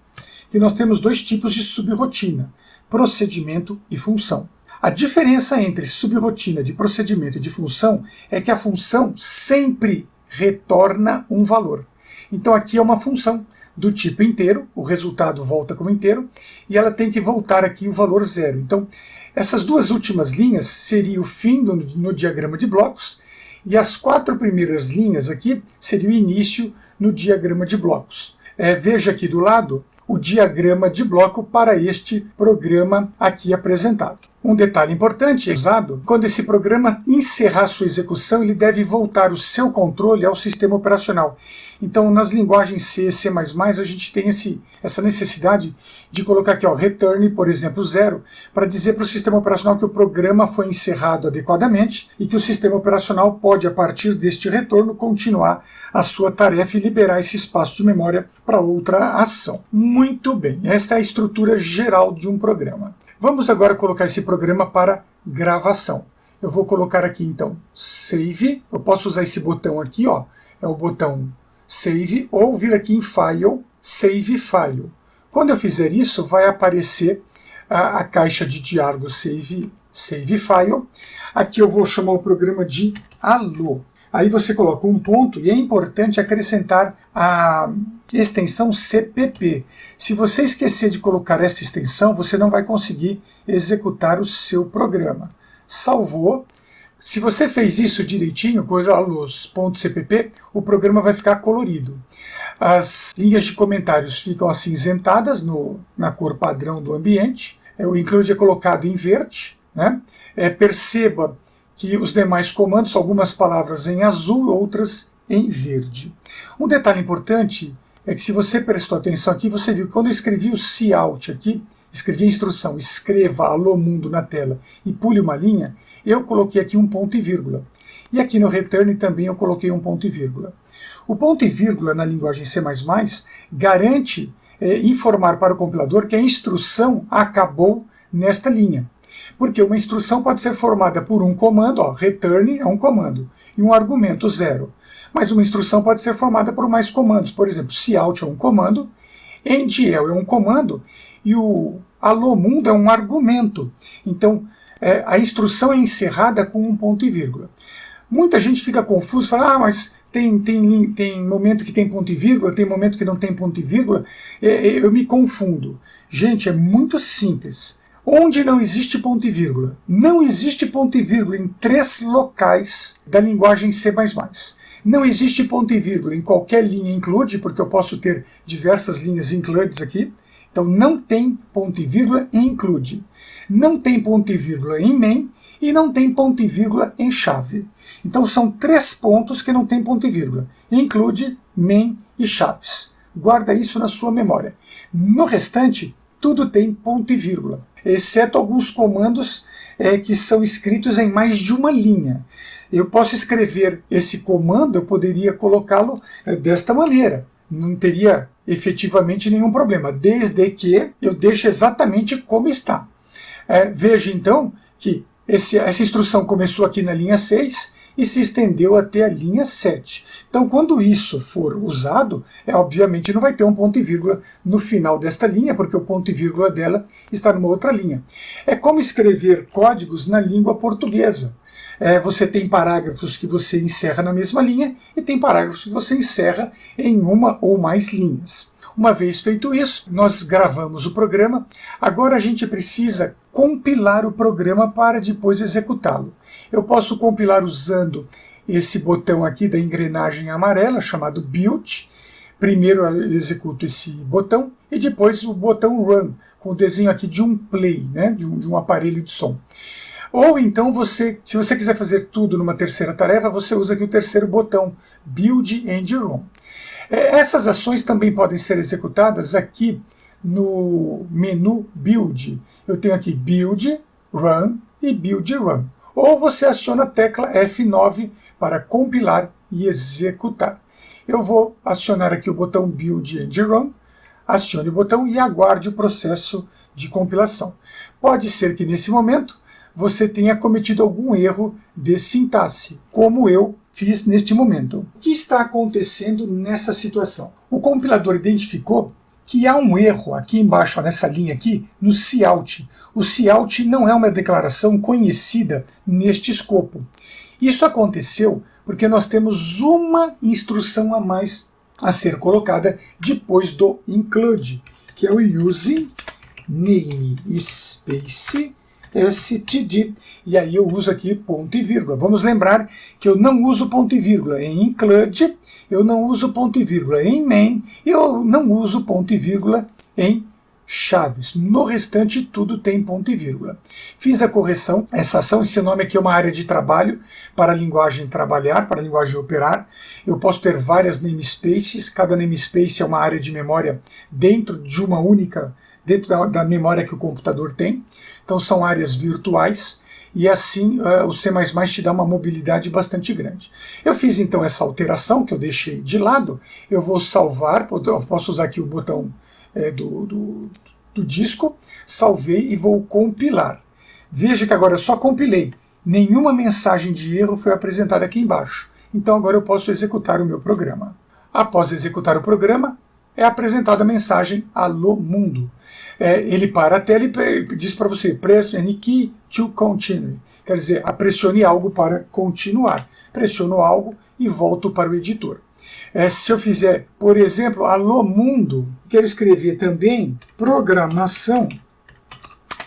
que nós temos 2 tipos de subrotina, procedimento e função. A diferença entre subrotina de procedimento e de função é que a função sempre retorna um valor. Então aqui é uma função do tipo inteiro, o resultado volta como inteiro, e ela tem que voltar aqui o valor 0. Então, essas 2 últimas linhas seria o fim no diagrama de blocos, e as 4 primeiras linhas aqui seria o início no diagrama de blocos. Veja aqui do lado o diagrama de bloco para este programa aqui apresentado. Um detalhe importante é usado quando esse programa encerrar sua execução, ele deve voltar o seu controle ao sistema operacional. Então, nas linguagens C, C++, a gente tem essa necessidade de colocar aqui, ó, return, por exemplo, 0, para dizer para o sistema operacional que o programa foi encerrado adequadamente e que o sistema operacional pode, a partir deste retorno, continuar a sua tarefa e liberar esse espaço de memória para outra ação. Muito bem, esta é a estrutura geral de um programa. Vamos agora colocar esse programa para gravação. Eu vou colocar aqui então Save, eu posso usar esse botão aqui, ó, é o botão Save, ou vir aqui em File, Save File. Quando eu fizer isso, vai aparecer a caixa de diálogo Save File. Aqui eu vou chamar o programa de Alô. Aí você coloca um ponto e é importante acrescentar a extensão CPP. Se você esquecer de colocar essa extensão, você não vai conseguir executar o seu programa. Salvou. Se você fez isso direitinho, coisa os .cpp, o programa vai ficar colorido. As linhas de comentários ficam acinzentadas na cor padrão do ambiente. O include é colocado em verde, né? Perceba que os demais comandos, algumas palavras em azul, outras em verde. Um detalhe importante é que se você prestou atenção aqui, você viu que quando eu escrevi o cout aqui, escrevi a instrução, escreva alô mundo na tela e pule uma linha, eu coloquei aqui um ponto e vírgula. E aqui no return também eu coloquei um ponto e vírgula. O ponto e vírgula na linguagem C++ garante informar para o compilador que a instrução acabou nesta linha. Porque uma instrução pode ser formada por um comando, ó, return é um comando, e um argumento 0. Mas uma instrução pode ser formada por mais comandos. Por exemplo, cout é um comando, endl é um comando, e o alô mundo é um argumento. Então, a instrução é encerrada com um ponto e vírgula. Muita gente fica confusa, fala, mas tem momento que tem ponto e vírgula, tem momento que não tem ponto e vírgula, eu me confundo. Gente, é muito simples. Onde não existe ponto e vírgula? Não existe ponto e vírgula em 3 locais da linguagem C++. Não existe ponto e vírgula em qualquer linha include, porque eu posso ter diversas linhas includes aqui. Então não tem ponto e vírgula em include. Não tem ponto e vírgula em main e não tem ponto e vírgula em chave. Então são 3 pontos que não tem ponto e vírgula. Include, main e chaves. Guarda isso na sua memória. No restante, tudo tem ponto e vírgula, exceto alguns comandos que são escritos em mais de uma linha. Eu posso escrever esse comando, eu poderia colocá-lo desta maneira. Não teria efetivamente nenhum problema, desde que eu deixe exatamente como está. Veja então que essa instrução começou aqui na linha 6 e se estendeu até a linha 7. Então, quando isso for usado, obviamente não vai ter um ponto e vírgula no final desta linha, porque o ponto e vírgula dela está numa outra linha. É como escrever códigos na língua portuguesa. Você tem parágrafos que você encerra na mesma linha e tem parágrafos que você encerra em uma ou mais linhas. Uma vez feito isso, nós gravamos o programa. Agora a gente precisa compilar o programa para depois executá-lo. Eu posso compilar usando esse botão aqui da engrenagem amarela, chamado Build. Primeiro eu executo esse botão e depois o botão Run, com o desenho aqui de um play, né, de um aparelho de som. Ou então, se você quiser fazer tudo numa terceira tarefa, você usa aqui o terceiro botão, Build and Run. Essas ações também podem ser executadas aqui no menu Build. Eu tenho aqui Build, Run e Build Run. Ou você aciona a tecla F9 para compilar e executar. Eu vou acionar aqui o botão Build and Run, acione o botão e aguarde o processo de compilação. Pode ser que nesse momento você tenha cometido algum erro de sintaxe, como eu fiz neste momento. O que está acontecendo nessa situação? O compilador identificou que há um erro aqui embaixo, nessa linha aqui, no cout. O cout não é uma declaração conhecida neste escopo. Isso aconteceu porque nós temos uma instrução a mais a ser colocada depois do include, que é o using namespace std, e aí eu uso aqui ponto e vírgula. Vamos lembrar que eu não uso ponto e vírgula em include, eu não uso ponto e vírgula em main, e eu não uso ponto e vírgula em chaves. No restante tudo tem ponto e vírgula. Fiz a correção, essa ação, esse nome aqui é uma área de trabalho para a linguagem trabalhar, para a linguagem operar. Eu posso ter várias namespaces, cada namespace é uma área de memória dentro de uma única, dentro da memória que o computador tem. Então são áreas virtuais e assim o C++ te dá uma mobilidade bastante grande. Eu fiz então essa alteração que eu deixei de lado, eu vou salvar, eu posso usar aqui o botão do disco, salvei e vou compilar. Veja que agora eu só compilei, nenhuma mensagem de erro foi apresentada aqui embaixo. Então agora eu posso executar o meu programa. Após executar o programa, é apresentada a mensagem Alô Mundo. Ele para a tela e diz para você, press any key to continue. Quer dizer, pressione algo para continuar. Pressiono algo e volto para o editor. Se eu fizer, por exemplo, Alô Mundo, quero escrever também programação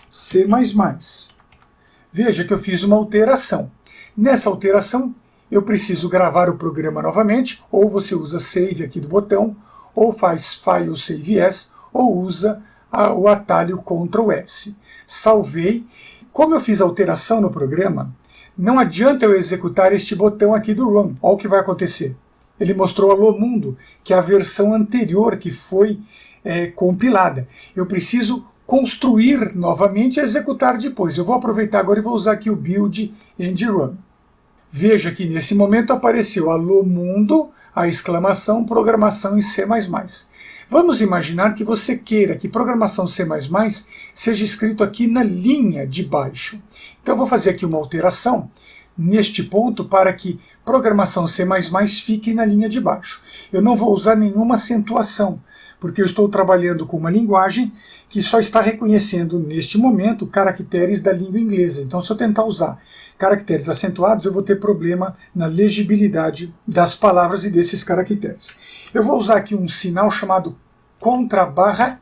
C++. Veja que eu fiz uma alteração. Nessa alteração, eu preciso gravar o programa novamente, ou você usa Save aqui do botão, ou faz File Save As, ou usa o atalho Ctrl S. Salvei. Como eu fiz a alteração no programa, não adianta eu executar este botão aqui do Run. Olha o que vai acontecer. Ele mostrou Alô Mundo, que é a versão anterior que foi compilada. Eu preciso construir novamente e executar depois. Eu vou aproveitar agora e vou usar aqui o Build and Run. Veja que nesse momento apareceu Alô Mundo, a exclamação, programação em C++. Vamos imaginar que você queira que programação C++ seja escrito aqui na linha de baixo. Então eu vou fazer aqui uma alteração neste ponto para que programação C++ fique na linha de baixo. Eu não vou usar nenhuma acentuação, porque eu estou trabalhando com uma linguagem que só está reconhecendo neste momento caracteres da língua inglesa. Então se eu tentar usar caracteres acentuados, eu vou ter problema na legibilidade das palavras e desses caracteres. Eu vou usar aqui um sinal chamado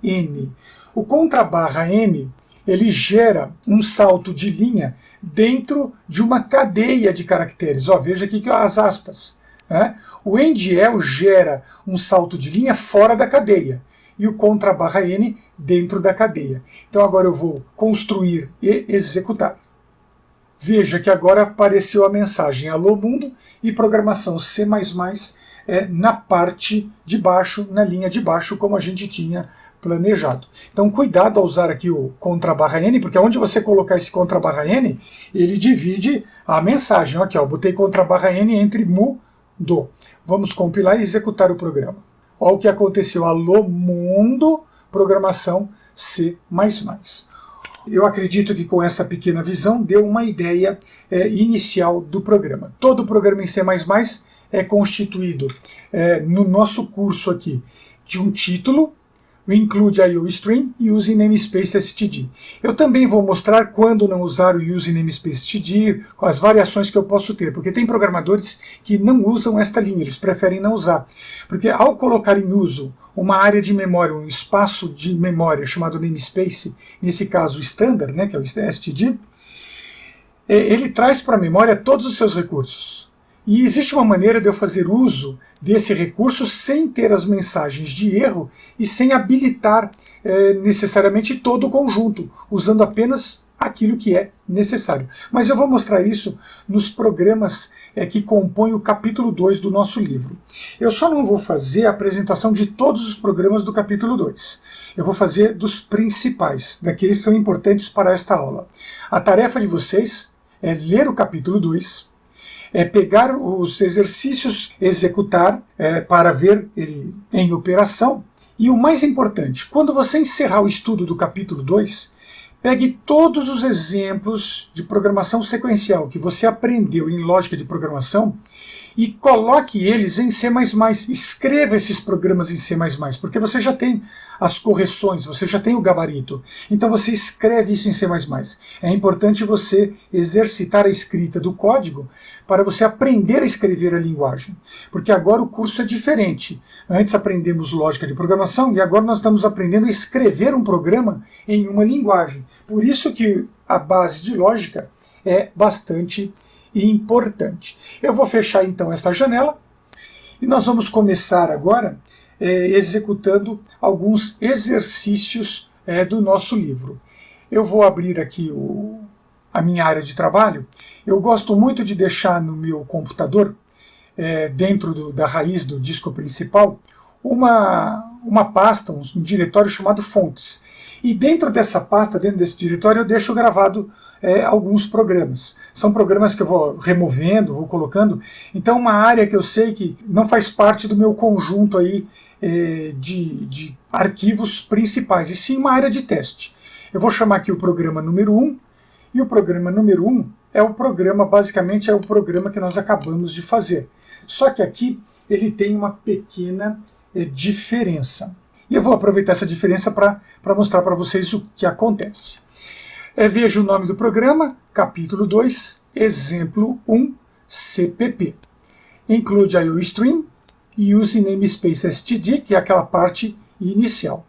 *N. O *N ele gera um salto de linha dentro de uma cadeia de caracteres. Veja aqui que as aspas. O endl gera um salto de linha fora da cadeia e o *N dentro da cadeia. Então agora eu vou construir e executar. Veja que agora apareceu a mensagem Alô Mundo e programação C++ na parte de baixo, na linha de baixo, como a gente tinha planejado. Então cuidado ao usar aqui o *N, porque onde você colocar esse *N, ele divide a mensagem. Aqui, botei *N entre mu, do. Vamos compilar e executar o programa. Olha o que aconteceu. Alô Mundo, programação C++. Eu acredito que com essa pequena visão deu uma ideia inicial do programa. Todo o programa em C++ é constituído no nosso curso aqui de um título, o include IOString e use namespace std. Eu também vou mostrar quando não usar o use namespace std, com as variações que eu posso ter, porque tem programadores que não usam esta linha, eles preferem não usar. Porque ao colocar em uso uma área de memória, um espaço de memória chamado namespace, nesse caso o standard, que é o std, ele traz para a memória todos os seus recursos. E existe uma maneira de eu fazer uso desse recurso sem ter as mensagens de erro e sem habilitar necessariamente todo o conjunto, usando apenas aquilo que é necessário. Mas eu vou mostrar isso nos programas que compõem o capítulo 2 do nosso livro. Eu só não vou fazer a apresentação de todos os programas do capítulo 2. Eu vou fazer dos principais, daqueles que são importantes para esta aula. A tarefa de vocês é ler o capítulo 2, pegar os exercícios, executar para ver ele em operação. E o mais importante, quando você encerrar o estudo do capítulo 2, pegue todos os exemplos de programação sequencial que você aprendeu em lógica de programação e coloque eles em C++. Escreva esses programas em C++, porque você já tem as correções, você já tem o gabarito. Então você escreve isso em C++. É importante você exercitar a escrita do código para você aprender a escrever a linguagem, porque agora o curso é diferente. Antes aprendemos lógica de programação e agora nós estamos aprendendo a escrever um programa em uma linguagem. Por isso que a base de lógica é bastante importante. Eu vou fechar então esta janela e nós vamos começar agora executando alguns exercícios do nosso livro. Eu vou abrir aqui a minha área de trabalho. Eu gosto muito de deixar no meu computador, dentro da raiz do disco principal, uma pasta, um diretório chamado fontes. E dentro dessa pasta, dentro desse diretório, eu deixo gravado alguns programas. São programas que eu vou removendo, vou colocando. Então, uma área que eu sei que não faz parte do meu conjunto aí, de arquivos principais, e sim uma área de teste. Eu vou chamar aqui o programa número 1, e o programa número 1 é o programa, basicamente é o programa que nós acabamos de fazer. Só que aqui ele tem uma pequena diferença. E eu vou aproveitar essa diferença para mostrar para vocês o que acontece. Veja o nome do programa, capítulo 2, exemplo 1, CPP. Include IOStream e use namespace std, que é aquela parte inicial.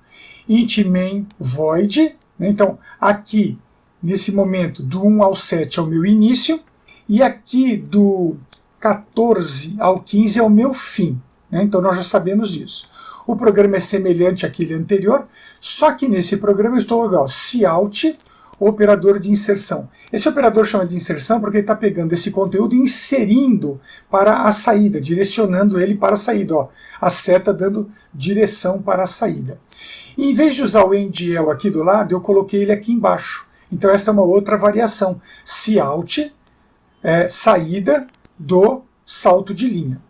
Int main void, né? Então aqui, nesse momento, do 1 ao 7 é o meu início, e aqui do 14 ao 15 é o meu fim, né? Então nós já sabemos disso. O programa é semelhante àquele anterior, só que nesse programa eu estou igual cout, operador de inserção. Esse operador chama de inserção porque ele está pegando esse conteúdo e inserindo para a saída, direcionando ele para a saída. Ó, a seta dando direção para a saída. E em vez de usar o endl aqui do lado, eu coloquei ele aqui embaixo. Então essa é uma outra variação. Cout, saída do salto de linha.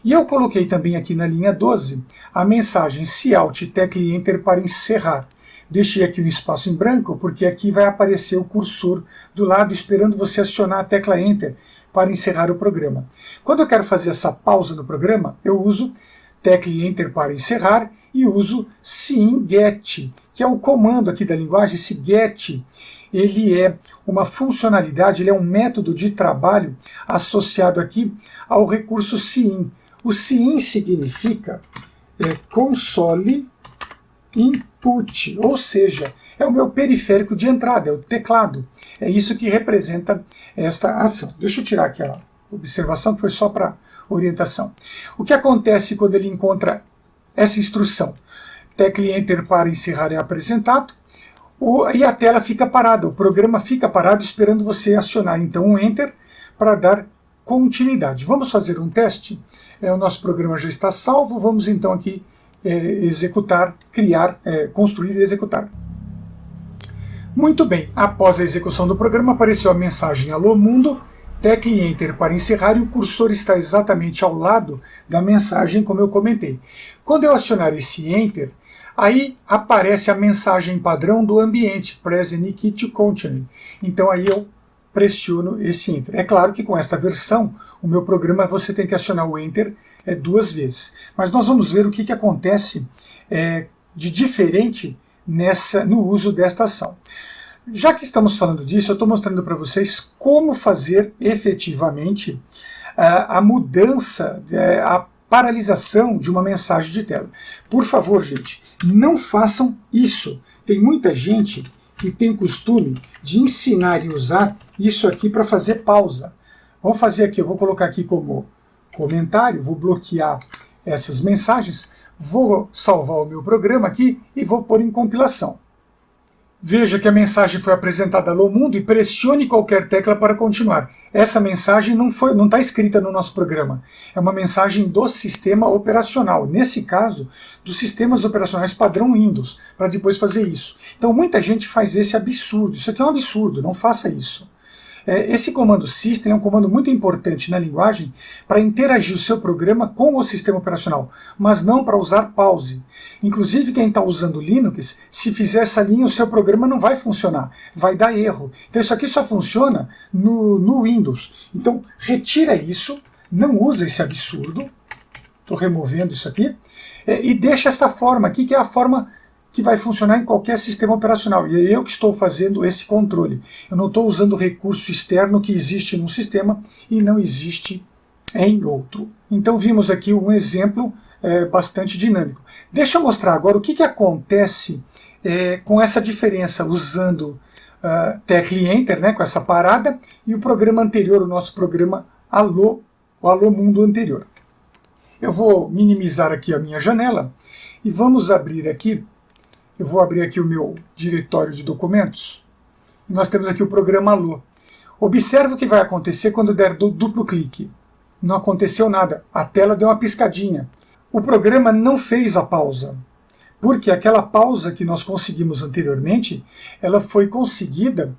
E eu coloquei também aqui na linha 12 a mensagem cout tecla enter para encerrar. Deixei aqui um espaço em branco porque aqui vai aparecer o cursor do lado esperando você acionar a tecla enter para encerrar o programa. Quando eu quero fazer essa pausa no programa, eu uso tecla enter para encerrar e uso get, que é o comando aqui da linguagem. Esse get, ele é uma funcionalidade, ele é um método de trabalho associado aqui ao recurso cin. O cin significa console input, ou seja, é o meu periférico de entrada, é o teclado. É isso que representa esta ação. Deixa eu tirar aqui a observação que foi só para orientação. O que acontece quando ele encontra essa instrução? Tecla enter para encerrar é apresentado, e a tela fica parada, o programa fica parado esperando você acionar então um enter para dar continuidade. Vamos fazer um teste? O nosso programa já está salvo, vamos então aqui executar, criar, construir e executar. Muito bem, após a execução do programa apareceu a mensagem Alô Mundo, tecla Enter para encerrar e o cursor está exatamente ao lado da mensagem como eu comentei. Quando eu acionar esse Enter, aí aparece a mensagem padrão do ambiente, Present Key to Continue. Então aí eu pressiono esse Enter. É claro que com esta versão, o meu programa você tem que acionar o Enter 2 vezes. Mas nós vamos ver o que acontece de diferente no uso desta ação. Já que estamos falando disso, eu estou mostrando para vocês como fazer efetivamente a mudança, a paralisação de uma mensagem de tela. Por favor, gente, não façam isso. Tem muita gente que tem o costume de ensinar e usar isso aqui para fazer pausa. Vamos fazer aqui, eu vou colocar aqui como comentário, vou bloquear essas mensagens, vou salvar o meu programa aqui e vou pôr em compilação. Veja que a mensagem foi apresentada ao mundo e pressione qualquer tecla para continuar. Essa mensagem não está escrita no nosso programa. É uma mensagem do sistema operacional. Nesse caso, dos sistemas operacionais padrão Windows, para depois fazer isso. Então muita gente faz esse absurdo. Isso aqui é um absurdo, não faça isso. Esse comando system é um comando muito importante na linguagem para interagir o seu programa com o sistema operacional, mas não para usar pause. Inclusive quem está usando Linux, se fizer essa linha o seu programa não vai funcionar, vai dar erro. Então isso aqui só funciona no Windows. Então retira isso, não usa esse absurdo. Estou removendo isso aqui. E deixa esta forma aqui, que é a forma que vai funcionar em qualquer sistema operacional. E é eu que estou fazendo esse controle. Eu não estou usando o recurso externo que existe num sistema e não existe em outro. Então vimos aqui um exemplo bastante dinâmico. Deixa eu mostrar agora o que acontece com essa diferença, usando tecla Enter, né, com essa parada, e o programa anterior, o nosso programa Alô, o Alô Mundo anterior. Eu vou minimizar aqui a minha janela e vamos abrir aqui. Eu vou abrir aqui o meu diretório de documentos e nós temos aqui o programa Alô. Observe o que vai acontecer quando der duplo clique. Não aconteceu nada, a tela deu uma piscadinha. O programa não fez a pausa, porque aquela pausa que nós conseguimos anteriormente, ela foi conseguida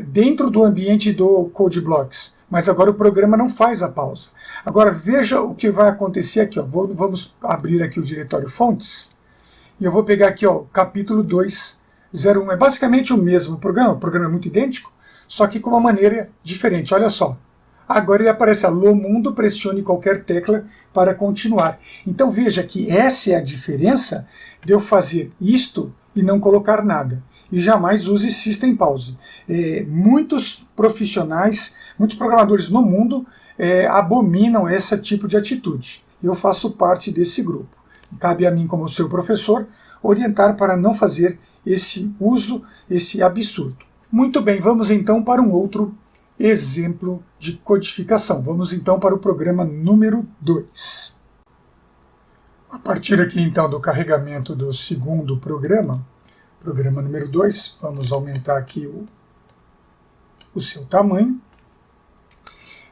dentro do ambiente do CodeBlocks, mas agora o programa não faz a pausa. Agora veja o que vai acontecer aqui. Ó. Vamos abrir aqui o diretório fontes, e eu vou pegar aqui ó, capítulo 2.01. É basicamente o mesmo programa, o programa é muito idêntico, só que com uma maneira diferente. Olha só. Agora ele aparece Alô Mundo, pressione qualquer tecla para continuar. Então veja que essa é a diferença de eu fazer isto e não colocar nada. E jamais use System Pause. Muitos profissionais, muitos programadores no mundo abominam esse tipo de atitude. Eu faço parte desse grupo. Cabe a mim, como seu professor, orientar para não fazer esse uso, esse absurdo. Muito bem, vamos então para um outro exemplo de codificação. Vamos então para o programa número 2. A partir aqui então do carregamento do segundo programa, programa número 2, vamos aumentar aqui o seu tamanho.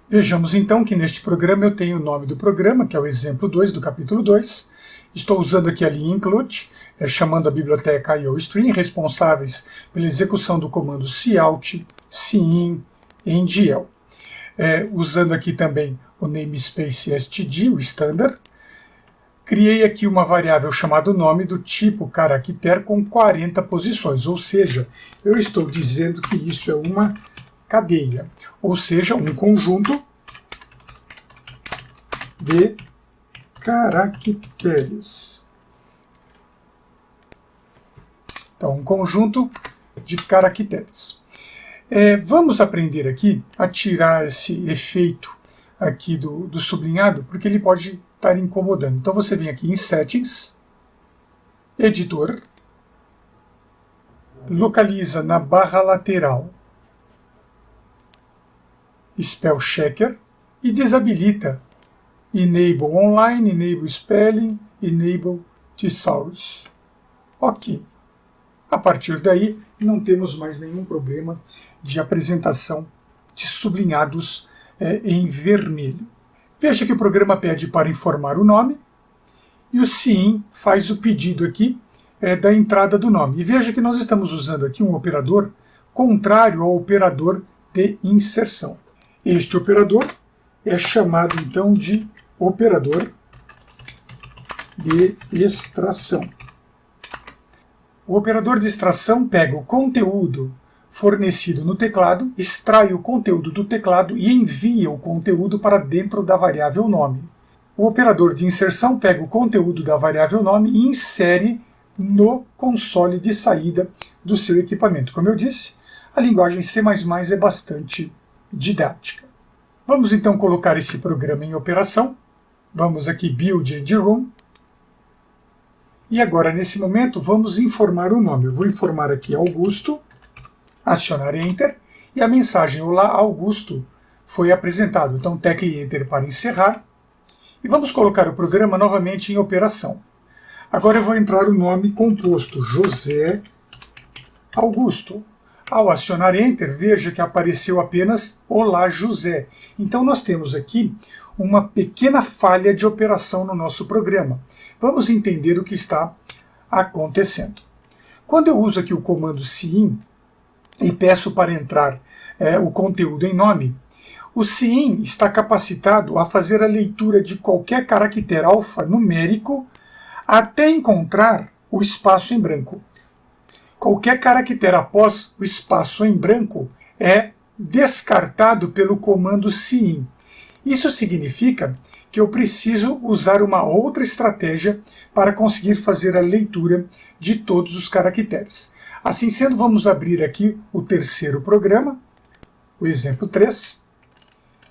Vejamos então que neste programa eu tenho o nome do programa, que é o exemplo 2 do capítulo 2. Estou usando aqui a linha include, chamando a biblioteca IOStream, responsáveis pela execução do comando cout, cin, endl. Usando aqui também o namespace std, o standard. Criei aqui uma variável chamada nome do tipo caractere com 40 posições, ou seja, eu estou dizendo que isso é uma cadeia, ou seja, um conjunto de caracteres. Então, um conjunto de caracteres. Vamos aprender aqui a tirar esse efeito aqui do sublinhado, porque ele pode estar incomodando. Então você vem aqui em Settings, Editor, localiza na barra lateral Spell Checker e desabilita Enable Online, Enable Spelling, Enable Thesaurus. Ok. A partir daí, não temos mais nenhum problema de apresentação de sublinhados em vermelho. Veja que o programa pede para informar o nome e o cin faz o pedido aqui da entrada do nome. E veja que nós estamos usando aqui um operador contrário ao operador de inserção. Este operador é chamado então de operador de extração. O operador de extração pega o conteúdo fornecido no teclado, extrai o conteúdo do teclado e envia o conteúdo para dentro da variável nome. O operador de inserção pega o conteúdo da variável nome e insere no console de saída do seu equipamento. Como eu disse, a linguagem C++ é bastante didática. Vamos então colocar esse programa em operação. Vamos aqui Build and Run. E agora, nesse momento, vamos informar o nome. Eu vou informar aqui Augusto, acionar Enter, e a mensagem Olá, Augusto foi apresentado. Então, tecle Enter para encerrar. E vamos colocar o programa novamente em operação. Agora eu vou entrar o nome composto, José Augusto. Ao acionar Enter, veja que apareceu apenas Olá, José. Então nós temos aqui uma pequena falha de operação no nosso programa. Vamos entender o que está acontecendo. Quando eu uso aqui o comando cin e peço para entrar o conteúdo em nome, o cin está capacitado a fazer a leitura de qualquer caractere alfanumérico até encontrar o espaço em branco. Qualquer caractere após o espaço em branco é descartado pelo comando cin. Isso significa que eu preciso usar uma outra estratégia para conseguir fazer a leitura de todos os caracteres. Assim sendo, vamos abrir aqui o terceiro programa, o exemplo 3,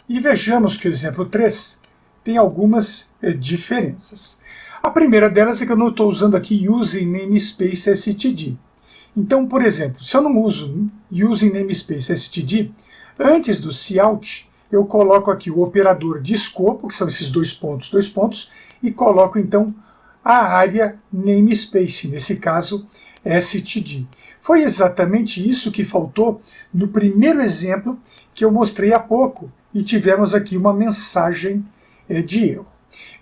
e vejamos que o exemplo 3 tem algumas diferenças. A primeira delas é que eu não estou usando aqui using namespace std. Então, por exemplo, se eu não uso using namespace std, antes do cout, eu coloco aqui o operador de escopo, que são esses dois pontos, e coloco então a área namespace, nesse caso std. Foi exatamente isso que faltou no primeiro exemplo que eu mostrei há pouco, e tivemos aqui uma mensagem de erro.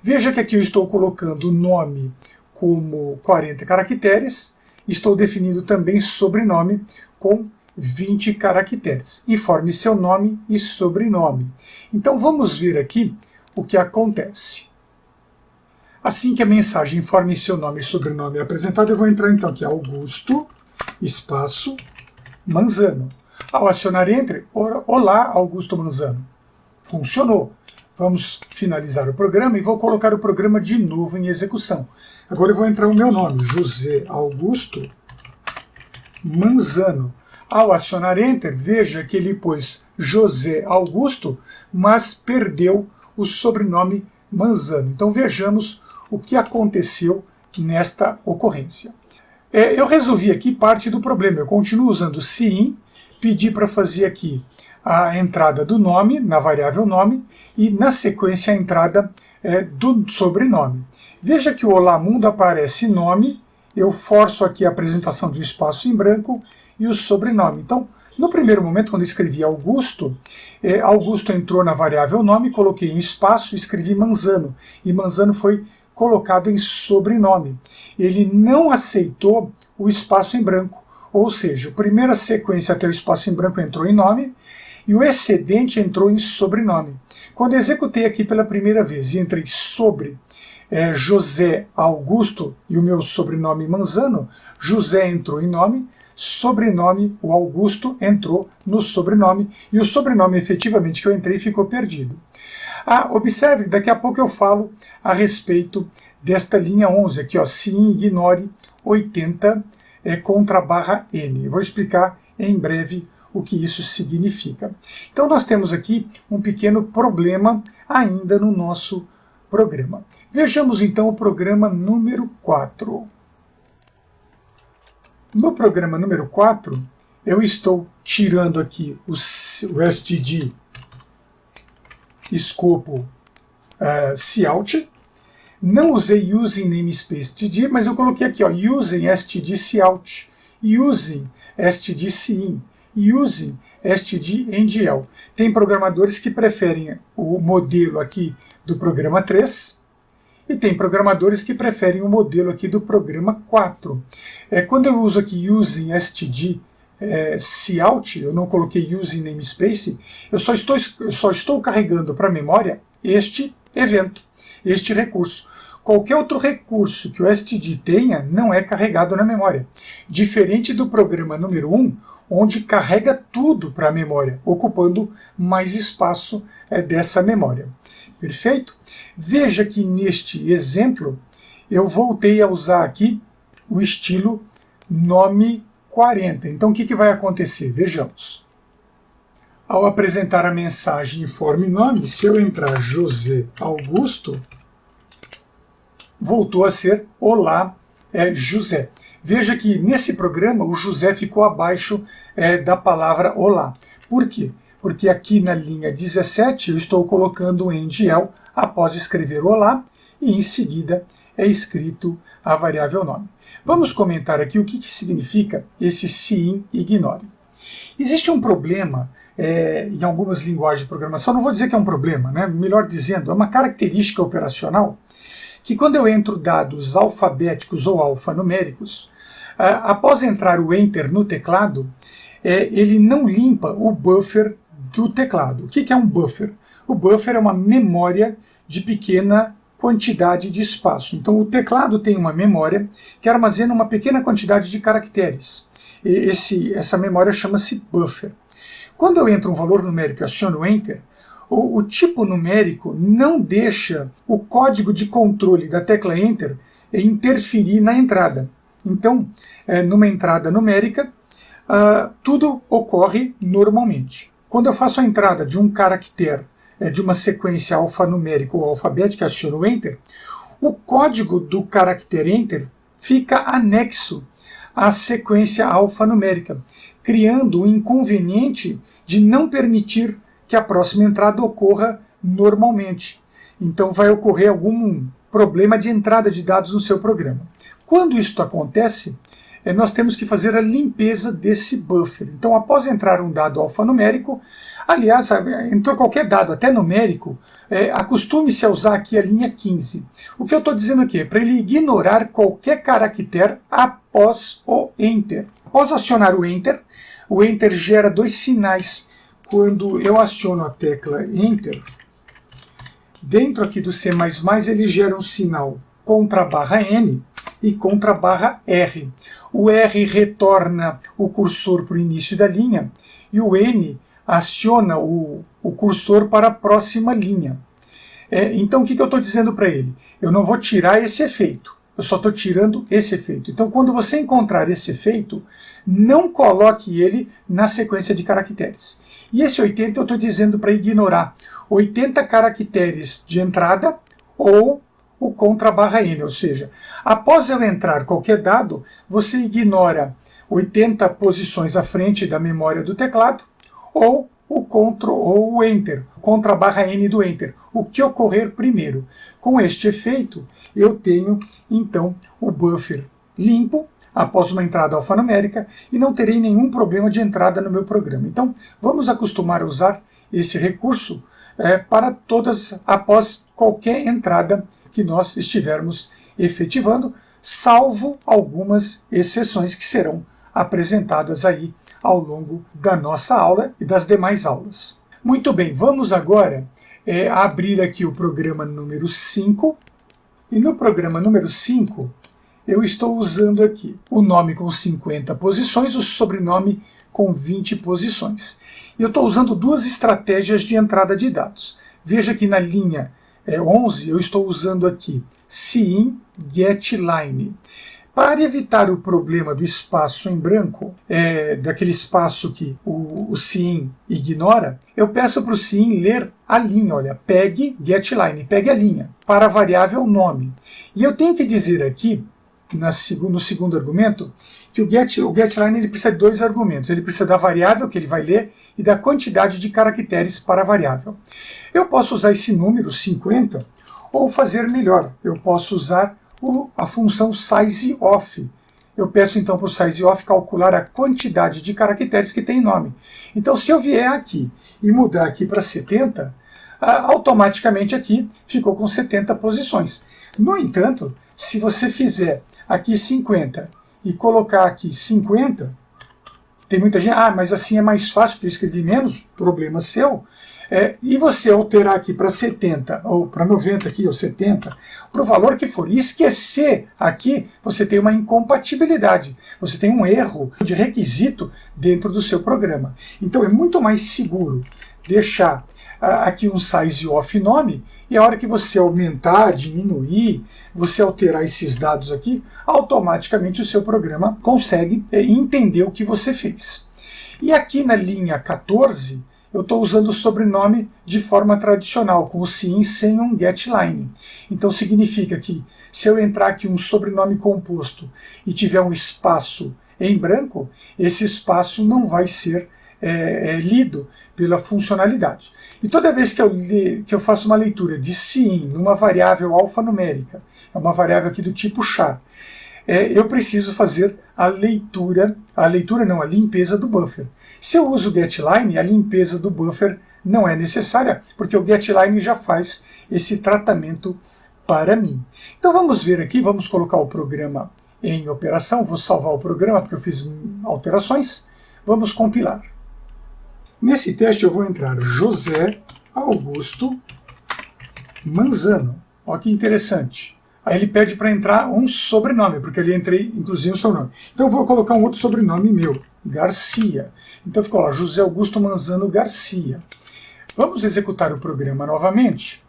Veja que aqui eu estou colocando o nome como 40 caracteres, estou definindo também sobrenome com 20 caracteres. Informe seu nome e sobrenome. Então vamos ver aqui o que acontece. Assim que a mensagem informe seu nome e sobrenome é apresentada, eu vou entrar então aqui, Augusto, espaço, Manzano. Ao acionar Enter, olá, Augusto Manzano. Funcionou. Vamos finalizar o programa e vou colocar o programa de novo em execução. Agora eu vou entrar o meu nome, José Augusto Manzano. Ao acionar Enter, veja que ele pôs José Augusto, mas perdeu o sobrenome Manzano. Então vejamos o que aconteceu nesta ocorrência. Eu resolvi aqui parte do problema. Eu continuo usando cin, pedi para fazer aqui a entrada do nome, na variável nome, e na sequência a entrada do sobrenome. Veja que o Olá Mundo aparece nome, eu forço aqui a apresentação de um espaço em branco e o sobrenome. Então, no primeiro momento, quando eu escrevi Augusto, Augusto entrou na variável nome, coloquei um espaço e escrevi Manzano, e Manzano foi colocado em sobrenome. Ele não aceitou o espaço em branco, ou seja, a primeira sequência até o espaço em branco entrou em nome, e o excedente entrou em sobrenome. Quando eu executei aqui pela primeira vez e entrei sobre José Augusto e o meu sobrenome Manzano, José entrou em nome, sobrenome, o Augusto entrou no sobrenome, e o sobrenome efetivamente que eu entrei ficou perdido. Observe, daqui a pouco eu falo a respeito desta linha 11, aqui, ó, sim, ignore 80 contra barra N. Eu vou explicar em breve o que isso significa. Então nós temos aqui um pequeno problema ainda no nosso programa. Vejamos então o programa número 4. No programa número 4, eu estou tirando aqui o std escopo cout. Não usei using namespace std, mas eu coloquei aqui, ó, using std cout, using std cin, using std endl. Tem programadores que preferem o modelo aqui do programa 3 e tem programadores que preferem o modelo aqui do programa 4. Quando eu uso aqui using std cout, eu não coloquei using namespace, eu só estou carregando para a memória este evento, este recurso. Qualquer outro recurso que o std tenha não é carregado na memória. Diferente do programa número 1, onde carrega tudo para a memória, ocupando mais espaço dessa memória. Perfeito? Veja que neste exemplo eu voltei a usar aqui o estilo nome 40. Então o que vai acontecer? Vejamos. Ao apresentar a mensagem informe nome, se eu entrar José Augusto, voltou a ser Olá José. Veja que nesse programa o José ficou abaixo da palavra Olá. Por quê? Porque aqui na linha 17 eu estou colocando o endl após escrever Olá e em seguida é escrito a variável nome. Vamos comentar aqui o que significa esse cin ignore. Existe um problema em algumas linguagens de programação, não vou dizer que é um problema, né? Melhor dizendo, é uma característica operacional que quando eu entro dados alfabéticos ou alfanuméricos, após entrar o Enter no teclado, ele não limpa o buffer do teclado. O que é um buffer? O buffer é uma memória de pequena quantidade de espaço. Então o teclado tem uma memória que armazena uma pequena quantidade de caracteres. Essa memória chama-se buffer. Quando eu entro um valor numérico e aciono Enter, o tipo numérico não deixa o código de controle da tecla Enter interferir na entrada. Então, numa entrada numérica, tudo ocorre normalmente. Quando eu faço a entrada de um caractere de uma sequência alfanumérica ou alfabética, aciono o Enter, o código do caractere Enter fica anexo à sequência alfanumérica, criando o inconveniente de não permitir que a próxima entrada ocorra normalmente. Então vai ocorrer algum problema de entrada de dados no seu programa. Quando isso acontece, nós temos que fazer a limpeza desse buffer. Então, após entrar um dado alfanumérico, aliás, entrou qualquer dado, até numérico, acostume-se a usar aqui a linha 15. O que eu estou dizendo aqui é para ele ignorar qualquer caractere após o Enter. Após acionar o Enter gera dois sinais. Quando eu aciono a tecla Enter, dentro aqui do C++, ele gera um sinal /N e /R. O R retorna o cursor para o início da linha e o N aciona o cursor para a próxima linha. Então o que eu estou dizendo para ele? Eu não vou tirar esse efeito, eu só estou tirando esse efeito. Então quando você encontrar esse efeito, não coloque ele na sequência de caracteres. E esse 80 eu estou dizendo para ignorar 80 caracteres de entrada ou o /N, ou seja, após eu entrar qualquer dado, você ignora 80 posições à frente da memória do teclado ou o Ctrl ou o Enter, o /N do Enter, o que ocorrer primeiro. Com este efeito, eu tenho então o buffer limpo após uma entrada alfanumérica e não terei nenhum problema de entrada no meu programa. Então, vamos acostumar a usar esse recurso para todas, após qualquer entrada que nós estivermos efetivando, salvo algumas exceções que serão apresentadas aí ao longo da nossa aula e das demais aulas. Muito bem, vamos agora abrir aqui o programa número 5, e no programa número 5 eu estou usando aqui o nome com 50 posições, o sobrenome com 20 posições. Eu estou usando duas estratégias de entrada de dados. Veja que na linha 11 eu estou usando aqui cin getLine. Para evitar o problema do espaço em branco, daquele espaço que o cin ignora, eu peço para o cin ler a linha, olha, pegue getLine, pegue a linha, para a variável nome. E eu tenho que dizer aqui, no segundo argumento, que o getLine ele precisa de dois argumentos. Ele precisa da variável que ele vai ler e da quantidade de caracteres para a variável. Eu posso usar esse número 50 ou fazer melhor. Eu posso usar a função sizeOf. Eu peço então para o sizeOf calcular a quantidade de caracteres que tem nome. Então se eu vier aqui e mudar aqui para 70, automaticamente aqui ficou com 70 posições. No entanto, se você fizer aqui 50 e colocar aqui 50, tem muita gente, mas assim é mais fácil porque eu escrevi menos, problema seu. E você alterar aqui para 70, ou para 90 aqui, ou 70, para o valor que for, e esquecer aqui, você tem uma incompatibilidade, você tem um erro de requisito dentro do seu programa. Então é muito mais seguro deixar aqui um sizeOf nome, e a hora que você aumentar, diminuir, você alterar esses dados aqui, automaticamente o seu programa consegue entender o que você fez. E aqui na linha 14, eu estou usando o sobrenome de forma tradicional, com o cin sem um getLine. Então significa que se eu entrar aqui um sobrenome composto e tiver um espaço em branco, esse espaço não vai ser lido pela funcionalidade. E toda vez que eu faço uma leitura de cin numa variável alfanumérica, é uma variável aqui do tipo char, eu preciso fazer a limpeza do buffer. Se eu uso o getLine, a limpeza do buffer não é necessária, porque o getLine já faz esse tratamento para mim. Então vamos ver aqui, vamos colocar o programa em operação, vou salvar o programa porque eu fiz alterações, vamos compilar. Nesse teste eu vou entrar José Augusto Manzano. Olha que interessante. Aí ele pede para entrar um sobrenome, porque ele entrei inclusive um sobrenome. Então eu vou colocar um outro sobrenome meu, Garcia. Então ficou lá, José Augusto Manzano Garcia. Vamos executar o programa novamente.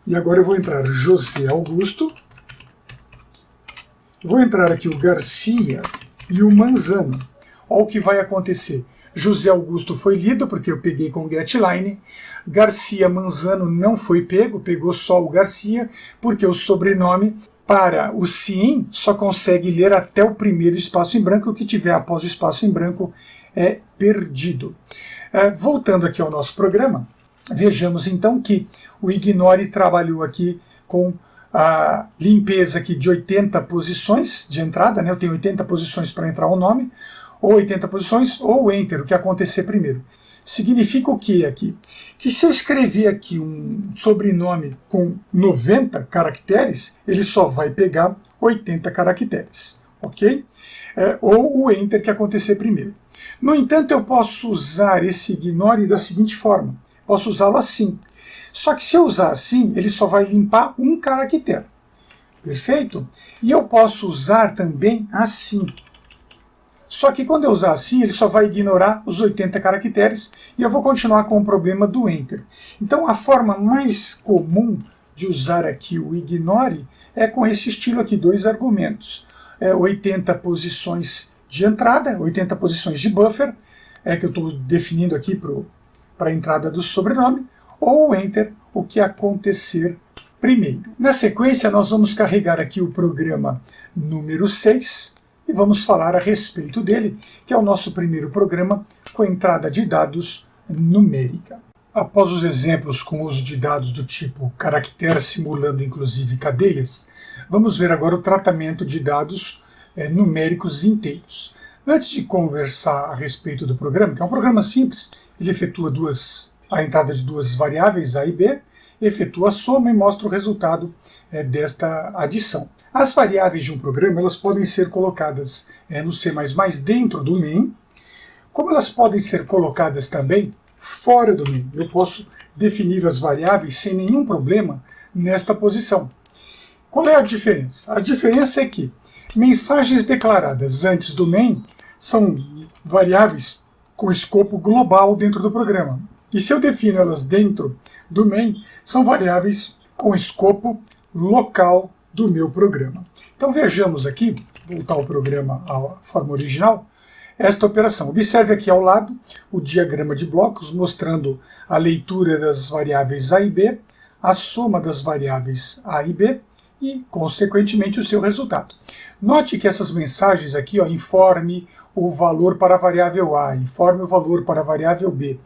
E agora eu vou entrar José Augusto. Vou entrar aqui o Garcia e o Manzano. Olha o que vai acontecer. José Augusto foi lido, porque eu peguei com o getLine. Garcia Manzano não foi pego, pegou só o Garcia, porque o sobrenome para o sim só consegue ler até o primeiro espaço em branco, o que tiver após o espaço em branco é perdido. Voltando aqui ao nosso programa, vejamos então que o Ignore trabalhou aqui com a limpeza aqui de 80 posições de entrada, né? Eu tenho 80 posições para entrar o nome, ou 80 posições, ou Enter, o que acontecer primeiro. Significa o que aqui? Que se eu escrever aqui um sobrenome com 90 caracteres, ele só vai pegar 80 caracteres, ok? Ou o Enter que acontecer primeiro. No entanto, eu posso usar esse Ignore da seguinte forma. Posso usá-lo assim. Só que se eu usar assim, ele só vai limpar um caractere. Perfeito? E eu posso usar também assim. Só que quando eu usar assim, ele só vai ignorar os 80 caracteres e eu vou continuar com o problema do Enter. Então a forma mais comum de usar aqui o Ignore é com esse estilo aqui, 2 argumentos. 80 posições de entrada, 80 posições de buffer, que eu estou definindo aqui para a entrada do sobrenome, ou o Enter, o que acontecer primeiro. Na sequência, nós vamos carregar aqui o programa número 6 e vamos falar a respeito dele, que é o nosso primeiro programa com entrada de dados numérica. Após os exemplos com uso de dados do tipo caractere simulando inclusive cadeias, vamos ver agora o tratamento de dados numéricos inteiros. Antes de conversar a respeito do programa, que é um programa simples, ele efetua a entrada de duas variáveis, A e B, efetua a soma e mostra o resultado desta adição. As variáveis de um programa elas podem ser colocadas no C++ dentro do main, como elas podem ser colocadas também fora do main. Eu posso definir as variáveis sem nenhum problema nesta posição. Qual é a diferença? A diferença é que mensagens declaradas antes do main são variáveis com escopo global dentro do programa. E se eu defino elas dentro do main, são variáveis com escopo local do meu programa. Então vejamos aqui, voltar o programa à forma original, esta operação. Observe aqui ao lado o diagrama de blocos mostrando a leitura das variáveis A e B, a soma das variáveis A e B e, consequentemente, o seu resultado. Note que essas mensagens aqui, informe o valor para a variável A, informe o valor para a variável B,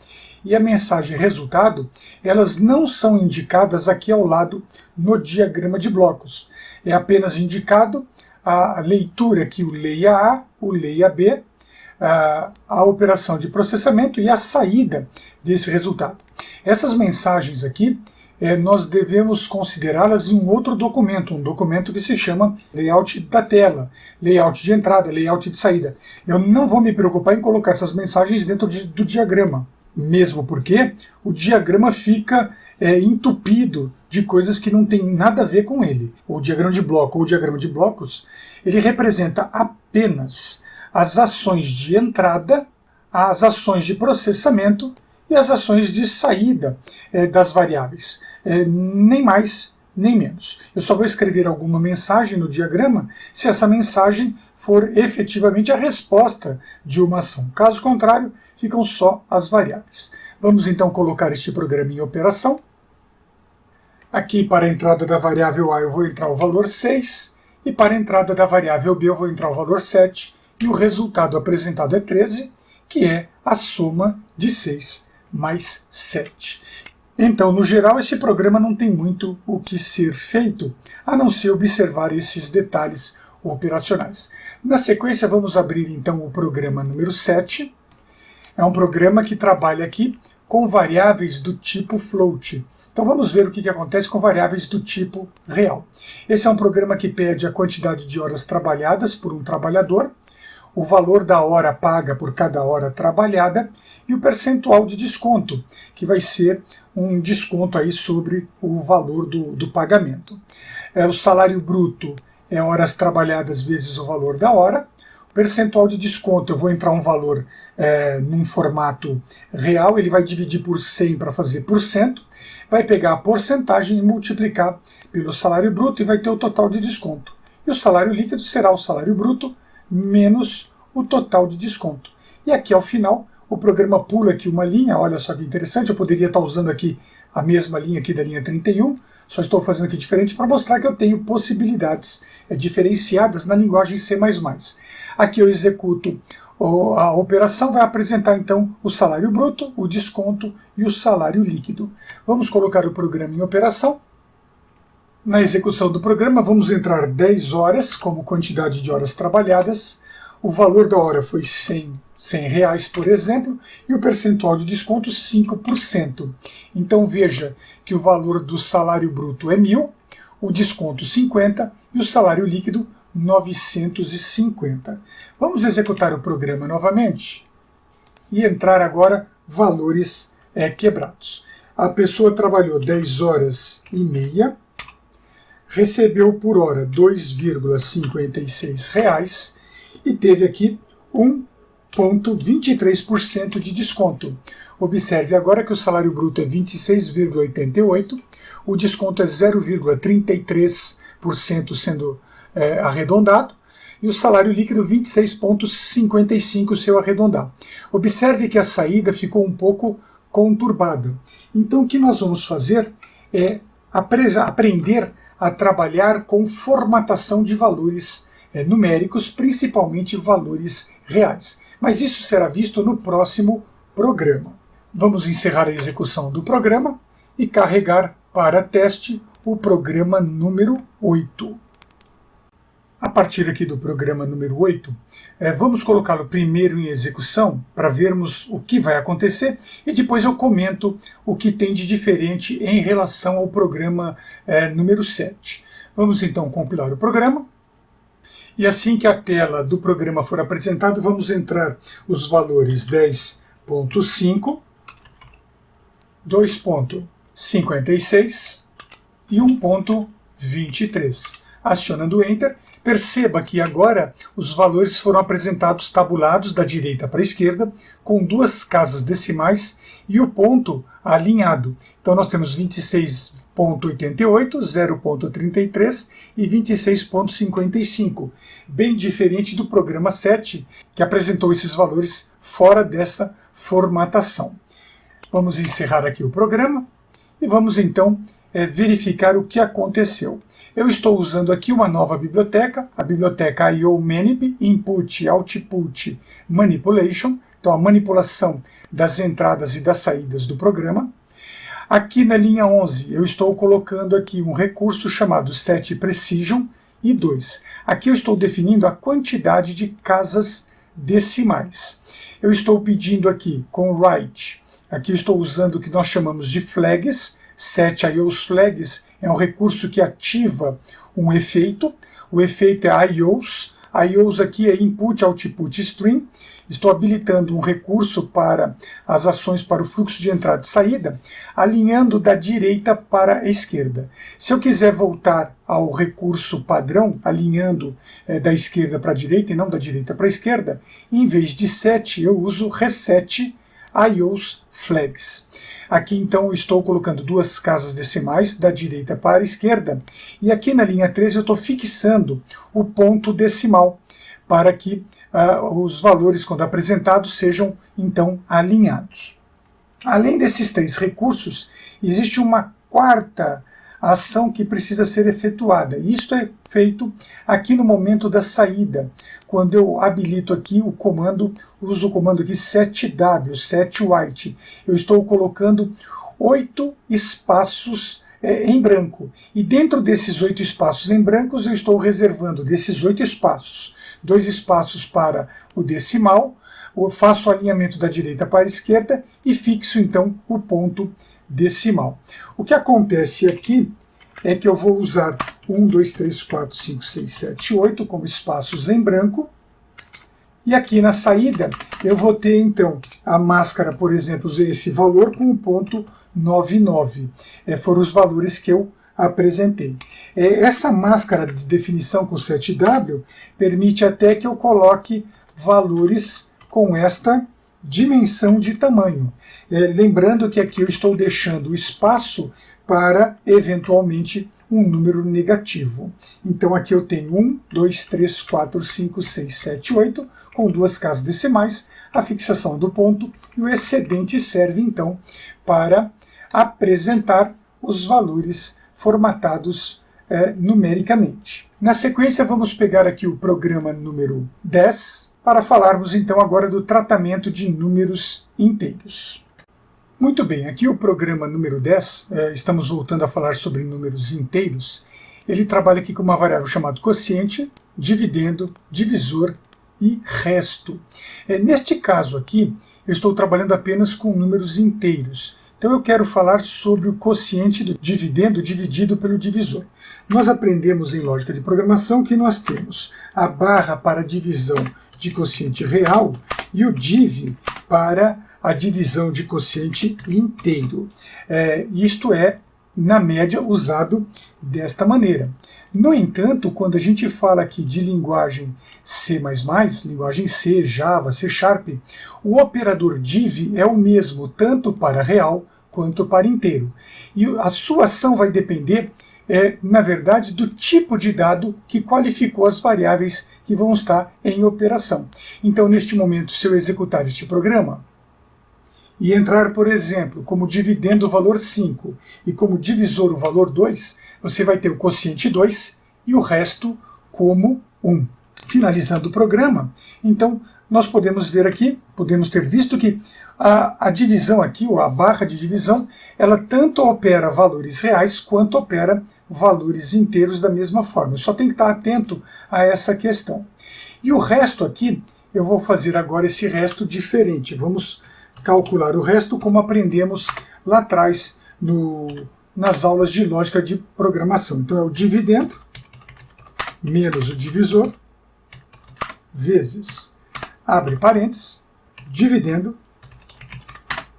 e a mensagem resultado, elas não são indicadas aqui ao lado no diagrama de blocos. É apenas indicado a leitura que o leia A, o leia B, a operação de processamento e a saída desse resultado. Essas mensagens aqui, nós devemos considerá-las em um outro documento, um documento que se chama layout da tela, layout de entrada, layout de saída. Eu não vou me preocupar em colocar essas mensagens dentro do diagrama, mesmo porque o diagrama fica entupido de coisas que não tem nada a ver com ele. O diagrama de bloco ou o diagrama de blocos, ele representa apenas as ações de entrada, as ações de processamento e as ações de saída das variáveis. Nem mais, nem menos. Eu só vou escrever alguma mensagem no diagrama se essa mensagem for efetivamente a resposta de uma ação. Caso contrário, ficam só as variáveis. Vamos então colocar este programa em operação. Aqui para a entrada da variável A eu vou entrar o valor 6 e para a entrada da variável B eu vou entrar o valor 7 e o resultado apresentado é 13, que é a soma de 6 mais 7. Então, no geral, esse programa não tem muito o que ser feito, a não ser observar esses detalhes operacionais. Na sequência, vamos abrir então o programa número 7. É um programa que trabalha aqui com variáveis do tipo float. Então vamos ver o que acontece com variáveis do tipo real. Esse é um programa que pede a quantidade de horas trabalhadas por um trabalhador, o valor da hora paga por cada hora trabalhada e o percentual de desconto, que vai ser um desconto aí sobre o valor do pagamento. O salário bruto é horas trabalhadas vezes o valor da hora, Percentual de desconto, eu vou entrar um valor num formato real, ele vai dividir por 100 para fazer por cento, vai pegar a porcentagem e multiplicar pelo salário bruto e vai ter o total de desconto. E o salário líquido será o salário bruto menos o total de desconto. E aqui ao final, o programa pula aqui uma linha, olha só que interessante, eu poderia estar usando aqui a mesma linha aqui da linha 31, só estou fazendo aqui diferente para mostrar que eu tenho possibilidades diferenciadas na linguagem C++. Aqui eu executo a operação, vai apresentar então o salário bruto, o desconto e o salário líquido. Vamos colocar o programa em operação. Na execução do programa vamos entrar 10 horas como quantidade de horas trabalhadas. O valor da hora foi 100 reais, por exemplo, e o percentual de desconto 5%. Então veja que o valor do salário bruto é 1.000, o desconto 50 e o salário líquido 950. Vamos executar o programa novamente e entrar agora valores quebrados. A pessoa trabalhou 10 horas e meia, recebeu por hora R$ 2,56 e teve aqui 1,23% de desconto. Observe agora que o salário bruto é 26,88, o desconto é 0,33% sendo arredondado, e o salário líquido 26,55 se eu arredondar. Observe que a saída ficou um pouco conturbada. Então o que nós vamos fazer é aprender a trabalhar com formatação de valores numéricos, principalmente valores reais. Mas isso será visto no próximo programa. Vamos encerrar a execução do programa e carregar para teste o programa número 8. A partir aqui do programa número 8, vamos colocá-lo primeiro em execução para vermos o que vai acontecer e depois eu comento o que tem de diferente em relação ao programa número 7. Vamos então compilar o programa. E assim que a tela do programa for apresentada, vamos entrar os valores 10.5, 2.56 e 1.23. Acionando o Enter, perceba que agora os valores foram apresentados tabulados da direita para a esquerda, com duas casas decimais e o ponto alinhado. Então nós temos 26,88, 0,33 e 26,55, bem diferente do programa 7, que apresentou esses valores fora dessa formatação. Vamos encerrar aqui o programa e vamos então verificar o que aconteceu. Eu estou usando aqui uma nova biblioteca, a biblioteca IOmanip, Input, Output, Manipulation, então a manipulação das entradas e das saídas do programa. Aqui na linha 11 eu estou colocando aqui um recurso chamado setPrecision e 2. Aqui eu estou definindo a quantidade de casas decimais. Eu estou pedindo aqui com write, aqui eu estou usando o que nós chamamos de flags. setIOsFlags é um recurso que ativa um efeito. O efeito é IOs. IOs aqui é Input, Output, Stream. Estou habilitando um recurso para as ações para o fluxo de entrada e saída, alinhando da direita para a esquerda. Se eu quiser voltar ao recurso padrão, alinhando da esquerda para a direita e não da direita para a esquerda, em vez de set, eu uso reset IOsFlags. Aqui então eu estou colocando duas casas decimais da direita para a esquerda e aqui na linha 13 eu estou fixando o ponto decimal para que os valores quando apresentados sejam então alinhados. Além desses três recursos, existe uma quarta ação que precisa ser efetuada. Isto é feito aqui no momento da saída, quando eu habilito aqui o comando, uso o comando aqui setW, setWhite. Eu estou colocando 8 espaços em branco. E dentro desses 8 espaços em brancos, eu estou reservando desses 8 espaços, 2 espaços para o decimal, eu faço o alinhamento da direita para a esquerda e fixo então o ponto decimal. O que acontece aqui é que eu vou usar 1, 2, 3, 4, 5, 6, 7, 8 como espaços em branco. E aqui na saída eu vou ter então a máscara, por exemplo, usei esse valor com o ponto 99. Foram os valores que eu apresentei. Essa máscara de definição com 7W permite até que eu coloque valores com esta dimensão de tamanho. Lembrando que aqui eu estou deixando espaço para, eventualmente, um número negativo. Então aqui eu tenho 1, 2, 3, 4, 5, 6, 7, 8, com duas casas decimais, a fixação do ponto, e o excedente serve, então, para apresentar os valores formatados numericamente. Na sequência, vamos pegar aqui o programa número 10, para falarmos então agora do tratamento de números inteiros. Muito bem, aqui o programa número 10, estamos voltando a falar sobre números inteiros. Ele trabalha aqui com uma variável chamada quociente, dividendo, divisor e resto. Neste caso aqui, eu estou trabalhando apenas com números inteiros. Então eu quero falar sobre o quociente do dividendo dividido pelo divisor. Nós aprendemos em lógica de programação que nós temos a barra para divisão de quociente real e o div para a divisão de quociente inteiro. Isto é, na média, usado desta maneira. No entanto, quando a gente fala aqui de linguagem C++, linguagem C, Java, C#, o operador div é o mesmo tanto para real quanto para inteiro. E a sua ação vai depender, na verdade, do tipo de dado que qualificou as variáveis que vão estar em operação. Então, neste momento, se eu executar este programa e entrar, por exemplo, como dividendo o valor 5 e como divisor o valor 2, você vai ter o quociente 2 e o resto como 1. Finalizando o programa, então nós podemos ver aqui, podemos ter visto que a divisão aqui, ou a barra de divisão, ela tanto opera valores reais quanto opera valores inteiros da mesma forma. Eu só tenho que estar atento a essa questão. E o resto aqui, eu vou fazer agora esse resto diferente. Vamos calcular o resto como aprendemos lá atrás nas aulas de lógica de programação. Então é o dividendo menos o divisor vezes, abre parênteses, dividendo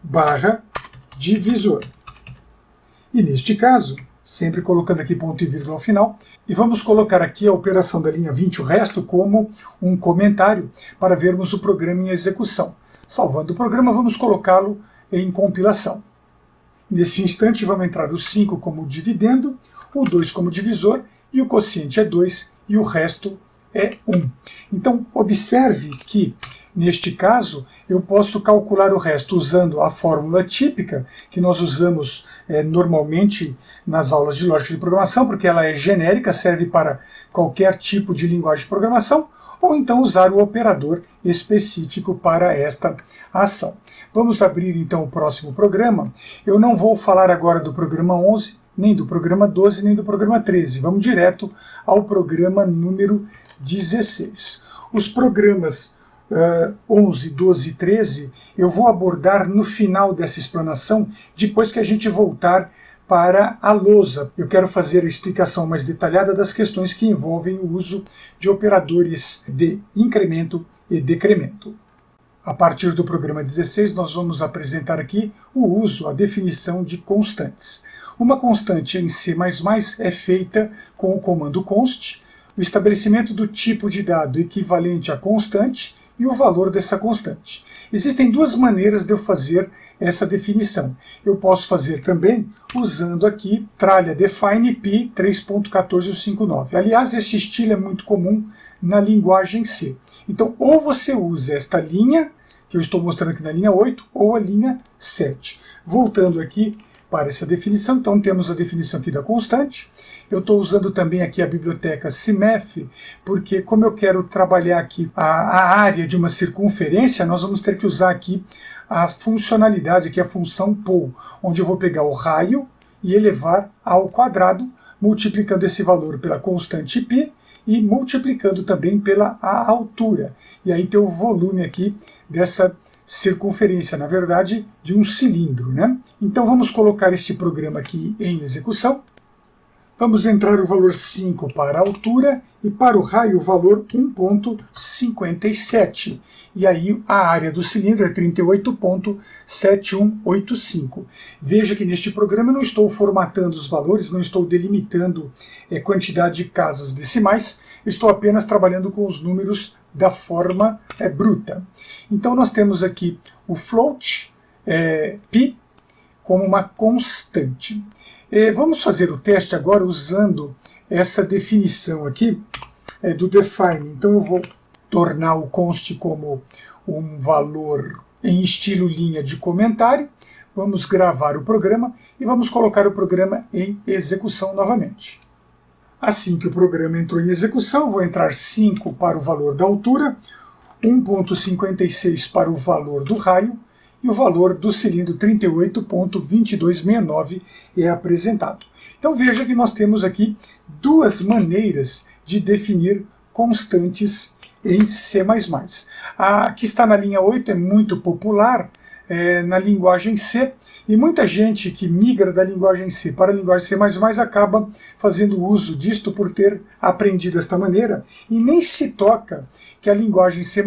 barra divisor. E neste caso, sempre colocando aqui ponto e vírgula ao final, e vamos colocar aqui a operação da linha 20, o resto, como um comentário para vermos o programa em execução. Salvando o programa, vamos colocá-lo em compilação. Nesse instante, vamos entrar o 5 como dividendo, o 2 como divisor, e o quociente é 2, e o resto é 1. Então, observe que, neste caso, eu posso calcular o resto usando a fórmula típica, que nós usamos normalmente nas aulas de lógica de programação, porque ela é genérica, serve para qualquer tipo de linguagem de programação, ou então usar o operador específico para esta ação. Vamos abrir então o próximo programa. Eu não vou falar agora do programa 11, nem do programa 12, nem do programa 13. Vamos direto ao programa número 16. Os programas 11, 12 e 13 eu vou abordar no final dessa explanação, depois que a gente voltar para a lousa. Eu quero fazer a explicação mais detalhada das questões que envolvem o uso de operadores de incremento e decremento. A partir do programa 16, nós vamos apresentar aqui o uso, a definição de constantes. Uma constante em C++ é feita com o comando const, o estabelecimento do tipo de dado equivalente à constante e o valor dessa constante. Existem duas maneiras de eu fazer essa definição. Eu posso fazer também usando aqui tralha define pi 3.1459. Aliás, este estilo é muito comum na linguagem C. Então, ou você usa esta linha, que eu estou mostrando aqui na linha 8, ou a linha 7. Voltando aqui para essa definição, então temos a definição aqui da constante. Eu estou usando também aqui a biblioteca CIMEF, porque como eu quero trabalhar aqui a área de uma circunferência, nós vamos ter que usar aqui a funcionalidade, aqui a função POL, onde eu vou pegar o raio e elevar ao quadrado, multiplicando esse valor pela constante π e multiplicando também pela a altura. E aí tem o volume aqui dessa circunferência, na verdade, de um cilindro, né? Então vamos colocar este programa aqui em execução. Vamos entrar o valor 5 para a altura e para o raio o valor 1,57. E aí a área do cilindro é 38,7185. Veja que neste programa eu não estou formatando os valores, não estou delimitando quantidade de casas decimais, estou apenas trabalhando com os números da forma bruta. Então nós temos aqui o float, π, como uma constante. Vamos fazer o teste agora usando essa definição aqui do define. Então eu vou tornar o const como um valor em estilo linha de comentário. Vamos gravar o programa e vamos colocar o programa em execução novamente. Assim que o programa entrou em execução, vou entrar 5 para o valor da altura, 1,56 para o valor do raio, e o valor do cilindro 38,2269 é apresentado. Então veja que nós temos aqui duas maneiras de definir constantes em C++. A que está na linha 8 é muito popular na linguagem C, e muita gente que migra da linguagem C para a linguagem C++ acaba fazendo uso disto por ter aprendido desta maneira, e nem se toca que a linguagem C++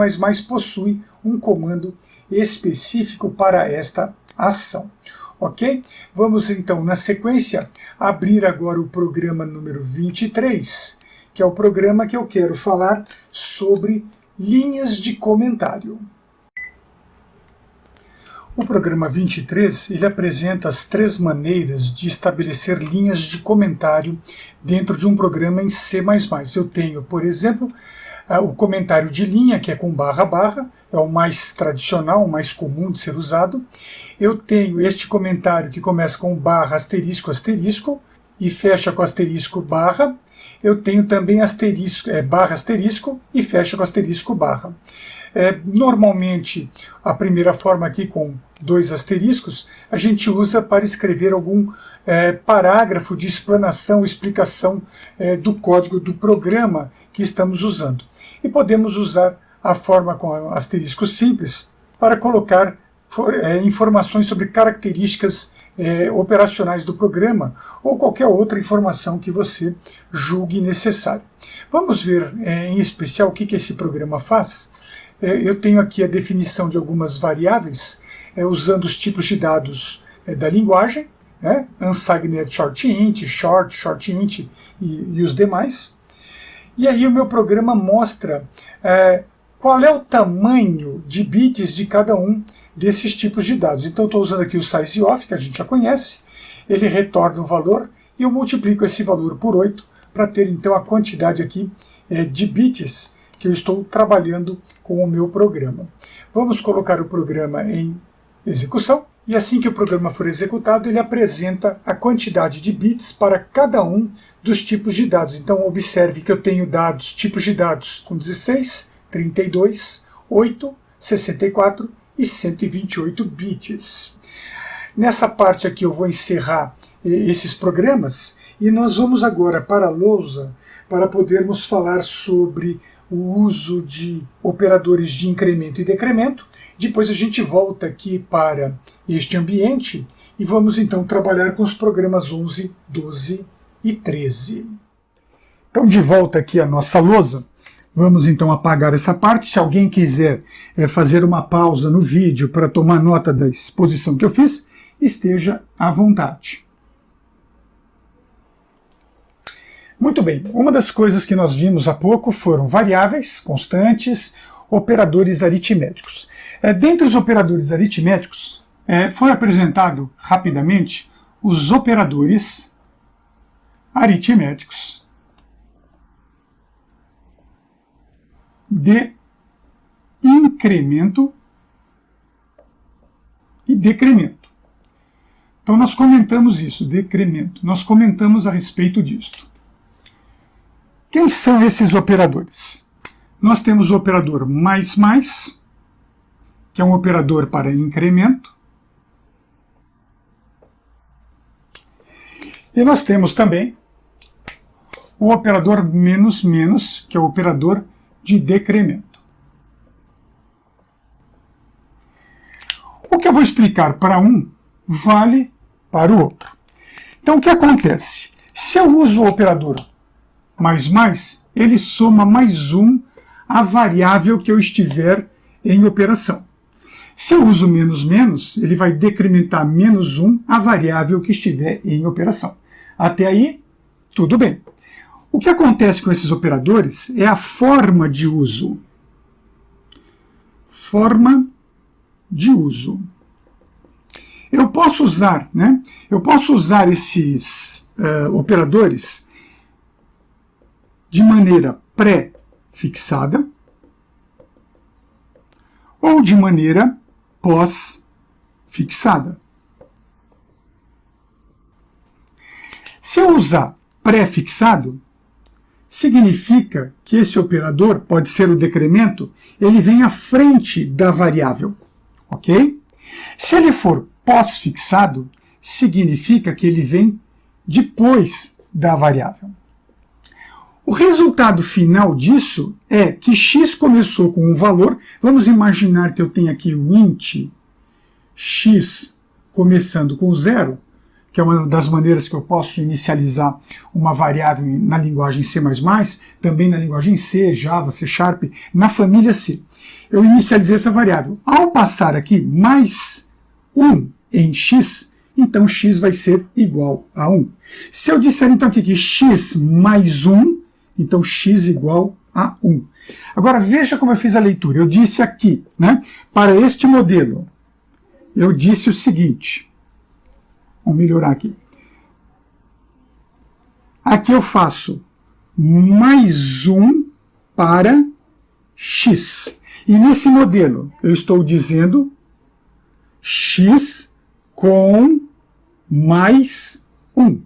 possui um comando específico para esta ação. Ok? Vamos então, na sequência, abrir agora o programa número 23, que é o programa que eu quero falar sobre linhas de comentário. O programa 23 ele apresenta as 3 maneiras de estabelecer linhas de comentário dentro de um programa em C++. Eu tenho, por exemplo, o comentário de linha, que é com barra, é o mais tradicional, o mais comum de ser usado. Eu tenho este comentário que começa com barra, asterisco, asterisco, e fecha com asterisco, barra. Eu tenho também asterisco, barra, asterisco, e fecha com asterisco, barra. Normalmente, a primeira forma aqui com 2 asteriscos, a gente usa para escrever algum parágrafo de explanação, explicação do código do programa que estamos usando. E podemos usar a forma com asterisco simples para colocar informações sobre características operacionais do programa ou qualquer outra informação que você julgue necessário. Vamos ver em especial o que esse programa faz. Eu tenho aqui a definição de algumas variáveis usando os tipos de dados da linguagem, unsigned short-int, short-int e os demais. E aí o meu programa mostra qual é o tamanho de bits de cada um desses tipos de dados. Então eu estou usando aqui o sizeof, que a gente já conhece, ele retorna o valor e eu multiplico esse valor por 8 para ter então a quantidade aqui de bits que eu estou trabalhando com o meu programa. Vamos colocar o programa em execução, e assim que o programa for executado, ele apresenta a quantidade de bits para cada um dos tipos de dados. Então observe que eu tenho dados, tipos de dados com 16, 32, 8, 64 e 128 bits. Nessa parte aqui eu vou encerrar esses programas, e nós vamos agora para a lousa para podermos falar sobre o uso de operadores de incremento e decremento. Depois a gente volta aqui para este ambiente e vamos então trabalhar com os programas 11, 12 e 13. Então, de volta aqui à nossa lousa, vamos então apagar essa parte. Se alguém quiser fazer uma pausa no vídeo para tomar nota da exposição que eu fiz, esteja à vontade. Muito bem, uma das coisas que nós vimos há pouco foram variáveis, constantes, operadores aritméticos. Dentre os operadores aritméticos, foi apresentado rapidamente os operadores aritméticos de incremento e decremento. Então nós comentamos isso, decremento, nós comentamos a respeito disto. Quem são esses operadores? Nós temos o operador mais, que é um operador para incremento. E nós temos também o operador menos, que é o operador de decremento. O que eu vou explicar para um vale para o outro. Então o que acontece? Se eu uso o operador mais, ele soma mais 1 à variável que eu estiver em operação. Se eu uso menos, ele vai decrementar menos 1 a variável que estiver em operação. Até aí, tudo bem. O que acontece com esses operadores é a forma de uso. Forma de uso. Eu posso usar, né? Eu posso usar esses operadores de maneira pré-fixada ou de maneira pós-fixada. Se eu usar pré-fixado, significa que esse operador, pode ser o decremento, ele vem à frente da variável, ok? Se ele for pós-fixado, significa que ele vem depois da variável. O resultado final disso é que x começou com um valor, vamos imaginar que eu tenho aqui o int x começando com 0, que é uma das maneiras que eu posso inicializar uma variável na linguagem C++, também na linguagem C, Java, C Sharp, na família C. Eu inicializei essa variável. Ao passar aqui mais 1 em x, então x vai ser igual a 1. Se eu disser então aqui que x mais 1, então x igual a 1. Agora veja como eu fiz a leitura. Eu disse aqui, né, para este modelo, eu disse o seguinte. Vamos melhorar aqui. Aqui eu faço mais 1 para x. E nesse modelo eu estou dizendo x com mais 1.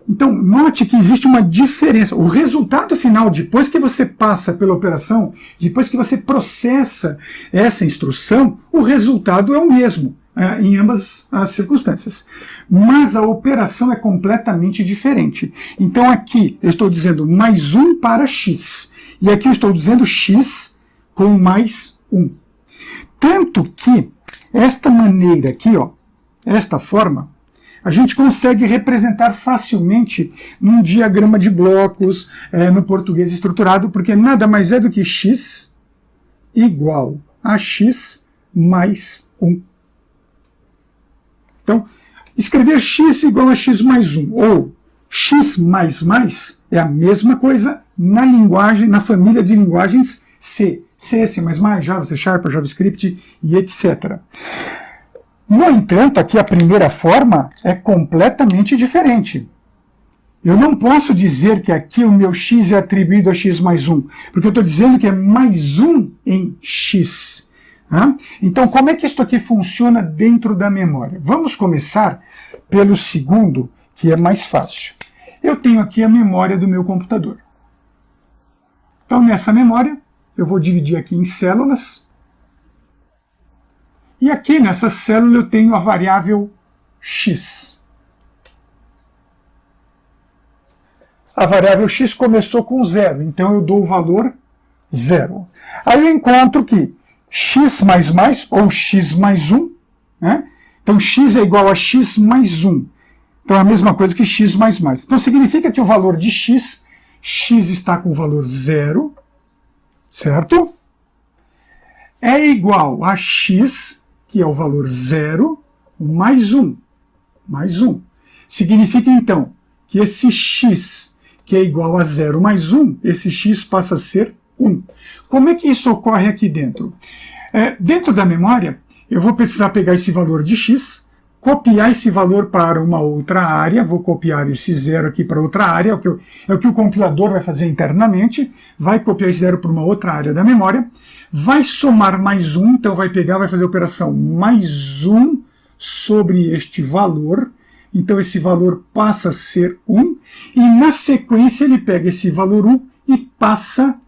Então, note que existe uma diferença. O resultado final, depois que você passa pela operação, depois que você processa essa instrução, o resultado é o mesmo em ambas as circunstâncias. Mas a operação é completamente diferente. Então, aqui eu estou dizendo mais 1 para x. E aqui eu estou dizendo x com mais 1. Tanto que esta maneira aqui, ó, esta forma, a gente consegue representar facilmente num diagrama de blocos, no português estruturado, porque nada mais é do que x igual a x mais 1. Então, escrever x igual a x mais 1 ou x é a mesma coisa na linguagem, na família de linguagens C. C, C++, Java, C Sharp, JavaScript e etc. No entanto, aqui a primeira forma é completamente diferente. Eu não posso dizer que aqui o meu x é atribuído a x mais 1, porque eu estou dizendo que é mais 1 em x. Então, como é que isso aqui funciona dentro da memória? Vamos começar pelo segundo, que é mais fácil. Eu tenho aqui a memória do meu computador. Então, nessa memória, eu vou dividir aqui em células. E aqui nessa célula eu tenho a variável x. A variável x começou com 0, então eu dou o valor 0. Aí eu encontro que x ou x mais 1, né? Então x é igual a x mais 1. Então é a mesma coisa que x mais. Então significa que o valor de x está com o valor 0, certo? É igual a x, que é o valor 0, mais 1. Mais 1. Significa então que esse x, que é igual a 0 mais 1, esse x passa a ser 1. Como é que isso ocorre aqui dentro? Dentro da memória, eu vou precisar pegar esse valor de x, copiar esse valor para uma outra área, vou copiar esse 0 aqui para outra área, é o que o compilador vai fazer internamente, vai copiar esse 0 para uma outra área da memória, vai somar mais 1, então vai fazer a operação mais 1 sobre este valor, então esse valor passa a ser 1, e na sequência ele pega esse valor 1 e passa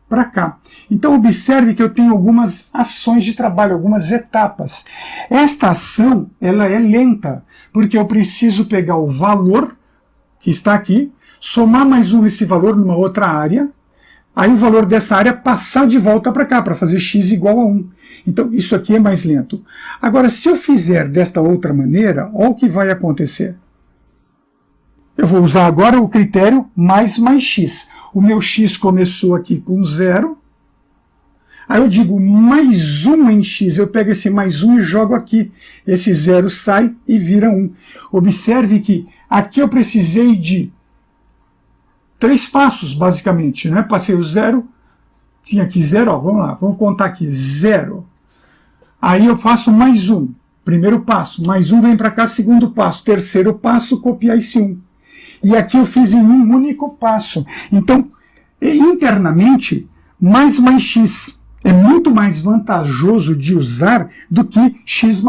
para cá. Então observe que eu tenho algumas ações de trabalho, algumas etapas. Esta ação ela é lenta, porque eu preciso pegar o valor que está aqui, somar mais 1 nesse valor numa outra área, aí o valor dessa área passar de volta para cá, para fazer x igual a 1. Então isso aqui é mais lento. Agora, se eu fizer desta outra maneira, olha o que vai acontecer. eu vou usar agora o critério mais x. O meu x começou aqui com 0. Aí eu digo mais 1 em x. Eu pego esse mais 1 e jogo aqui. Esse 0 sai e vira 1. Observe que aqui eu precisei de 3 passos, basicamente, né? Passei o 0, tinha aqui 0, ó, vamos lá, vamos contar aqui, 0. Aí eu faço mais 1, primeiro passo, mais 1 vem para cá, segundo passo, terceiro passo, copiar esse 1. E aqui eu fiz em um único passo. Então, internamente, mais x é muito mais vantajoso de usar do que x++.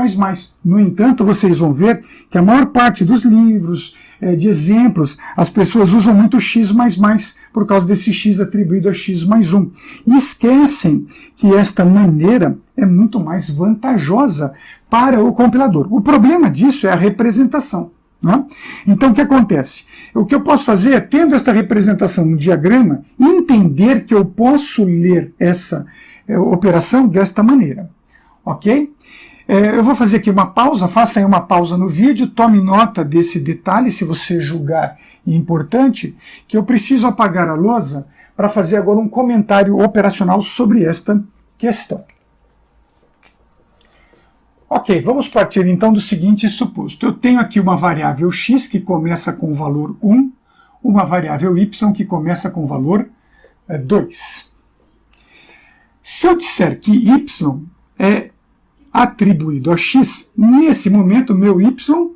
No entanto, vocês vão ver que a maior parte dos livros, de exemplos, as pessoas usam muito x++ por causa desse x atribuído a x+1. E esquecem que esta maneira é muito mais vantajosa para o compilador. O problema disso é a representação. Né? Então, o que acontece? O que eu posso fazer é, tendo esta representação no diagrama, entender que eu posso ler essa operação desta maneira. Ok? Eu vou fazer aqui uma pausa, faça aí uma pausa no vídeo, tome nota desse detalhe, se você julgar importante, que eu preciso apagar a lousa para fazer agora um comentário operacional sobre esta questão. Ok, vamos partir então do seguinte suposto. Eu tenho aqui uma variável x que começa com o valor 1, uma variável y que começa com o valor 2. Se eu disser que y é atribuído a x, nesse momento meu y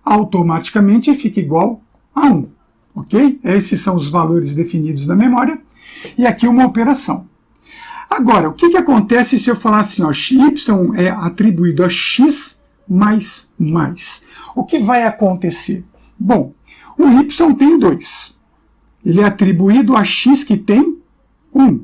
automaticamente fica igual a 1. Ok? Esses são os valores definidos na memória. E aqui uma operação. Agora, o que acontece se eu falar assim, ó, y é atribuído a x mais mais? O que vai acontecer? Bom, o y tem 2. Ele é atribuído a x que tem 1.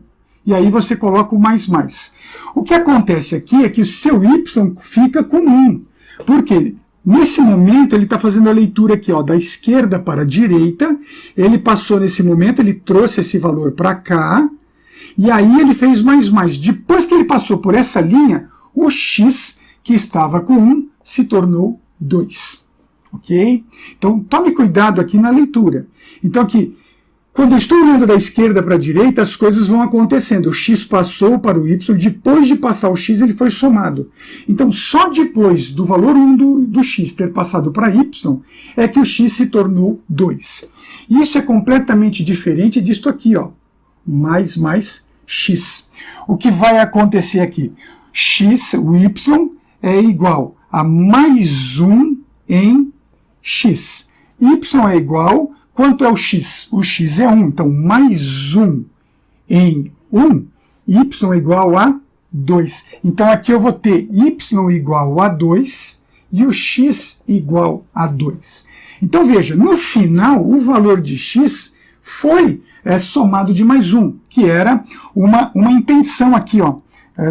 E aí você coloca o mais mais. O que acontece aqui é que o seu y fica com 1. Por quê? Nesse momento ele está fazendo a leitura aqui, ó, da esquerda para a direita. Ele passou nesse momento, ele trouxe esse valor para cá. E aí ele fez mais mais. Depois que ele passou por essa linha, o x, que estava com 1, se tornou 2. Ok? Então, tome cuidado aqui na leitura. Então, aqui, quando eu estou olhando da esquerda para a direita, as coisas vão acontecendo. O x passou para o y, depois de passar o x, ele foi somado. Então, só depois do valor 1 do x ter passado para y, é que o x se tornou 2. Isso é completamente diferente disto aqui, ó. Mais x. O que vai acontecer aqui? X, o y, é igual a mais 1 em x. Y é igual, quanto é o x? O x é 1, então mais 1 em 1, y é igual a 2. Então aqui eu vou ter y igual a 2 e o x igual a 2. Então veja, no final o valor de x foi somado de mais 1, que era uma intenção aqui, ó.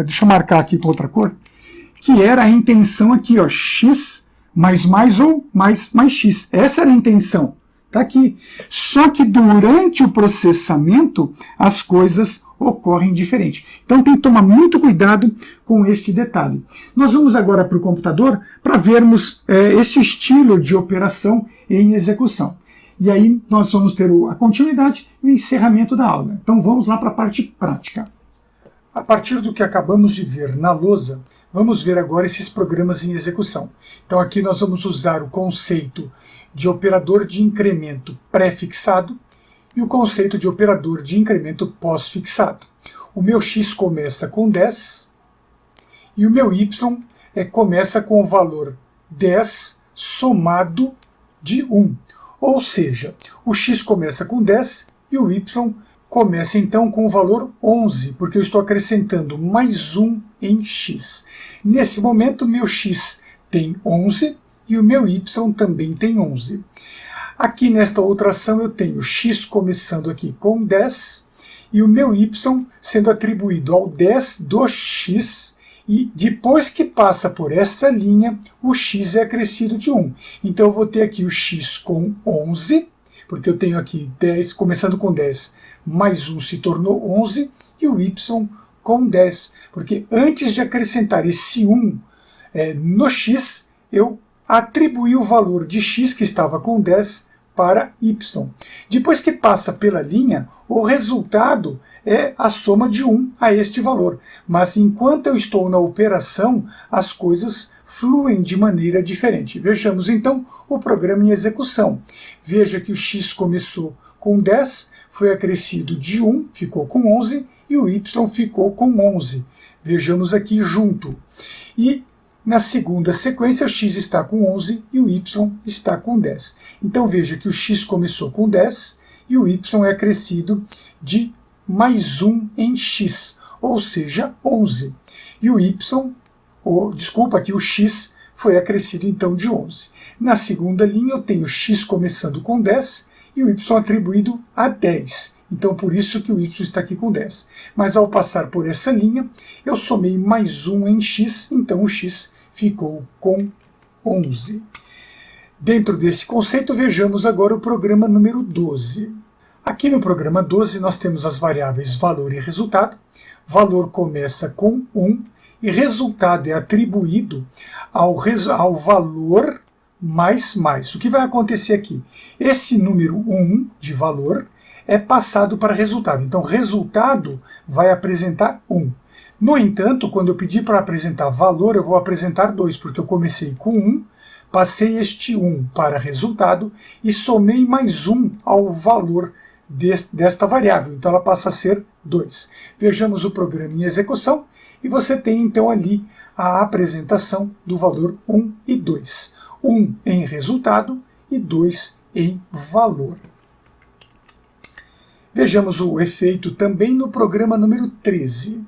Deixa eu marcar aqui com outra cor, que era a intenção aqui, ó, x mais ou mais x. Essa era a intenção, tá aqui. Só que durante o processamento as coisas ocorrem diferente. Então tem que tomar muito cuidado com este detalhe. Nós vamos agora para o computador para vermos esse estilo de operação em execução. E aí nós vamos ter a continuidade e o encerramento da aula. Então vamos lá para a parte prática. A partir do que acabamos de ver na lousa, vamos ver agora esses programas em execução. Então aqui nós vamos usar o conceito de operador de incremento pré-fixado e o conceito de operador de incremento pós-fixado. O meu x começa com 10 e o meu y começa com o valor 10 somado de 1. Ou seja, o x começa com 10 e o y começa então com o valor 11, porque eu estou acrescentando mais 1 em x. Nesse momento, meu x tem 11 e o meu y também tem 11. Aqui nesta outra ação eu tenho x começando aqui com 10 e o meu y sendo atribuído ao 10 do x, e depois que passa por essa linha, o x é acrescido de 1. Então eu vou ter aqui o x com 11, porque eu tenho aqui 10, começando com 10, mais 1 se tornou 11, e o y com 10, porque antes de acrescentar esse 1 no x, eu atribuí o valor de x, que estava com 10, para y. Depois que passa pela linha, o resultado é a soma de 1 a este valor. Mas enquanto eu estou na operação, as coisas fluem de maneira diferente. Vejamos então o programa em execução. Veja que o x começou com 10, foi acrescido de 1, ficou com 11, e o y ficou com 11. Vejamos aqui junto. E na segunda sequência, o x está com 11 e o y está com 10. Então veja que o x começou com 10 e o y é acrescido de mais 1 em x, ou seja, 11. E o aqui o x foi acrescido então de 11. Na segunda linha eu tenho x começando com 10 e o y atribuído a 10. Então por isso que o y está aqui com 10. Mas ao passar por essa linha, eu somei mais 1 em x, então o x ficou com 11. Dentro desse conceito, vejamos agora o programa número 12. Aqui no programa 12 nós temos as variáveis valor e resultado. Valor começa com 1 e resultado é atribuído ao valor mais. O que vai acontecer aqui? Esse número 1 de valor é passado para resultado. Então, resultado vai apresentar 1. No entanto, quando eu pedir para apresentar valor, eu vou apresentar 2, porque eu comecei com 1, passei este 1 para resultado e somei mais 1 ao valor desta variável. Então, ela passa a ser 2. Vejamos o programa em execução e você tem então ali a apresentação do valor 1 e 2. 1 em resultado e 2 em valor. Vejamos o efeito também no programa número 13.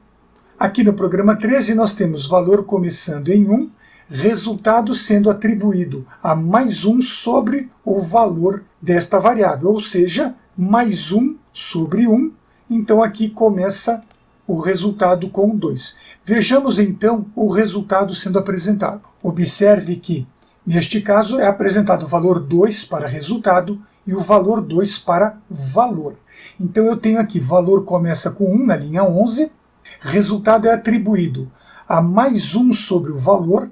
Aqui no programa 13 nós temos valor começando em 1, resultado sendo atribuído a mais 1 sobre o valor desta variável, ou seja, mais 1 sobre 1, então aqui começa o resultado com 2. Vejamos então o resultado sendo apresentado. Observe que, neste caso, é apresentado o valor 2 para resultado e o valor 2 para valor. Então eu tenho aqui, valor começa com 1 na linha 11, resultado é atribuído a mais 1 sobre o valor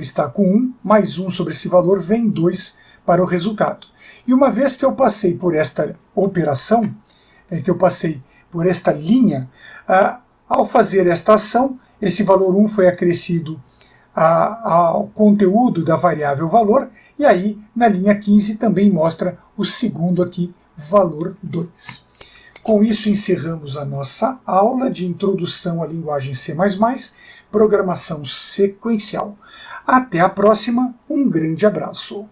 está com 1, mais 1 sobre esse valor vem 2 para o resultado. E uma vez que eu passei por esta operação, que eu passei por esta linha, ao fazer esta ação, esse valor 1 foi acrescido ao conteúdo da variável valor, e aí na linha 15 também mostra o segundo aqui, valor 2. Com isso encerramos a nossa aula de introdução à linguagem C++, programação sequencial. Até a próxima, um grande abraço.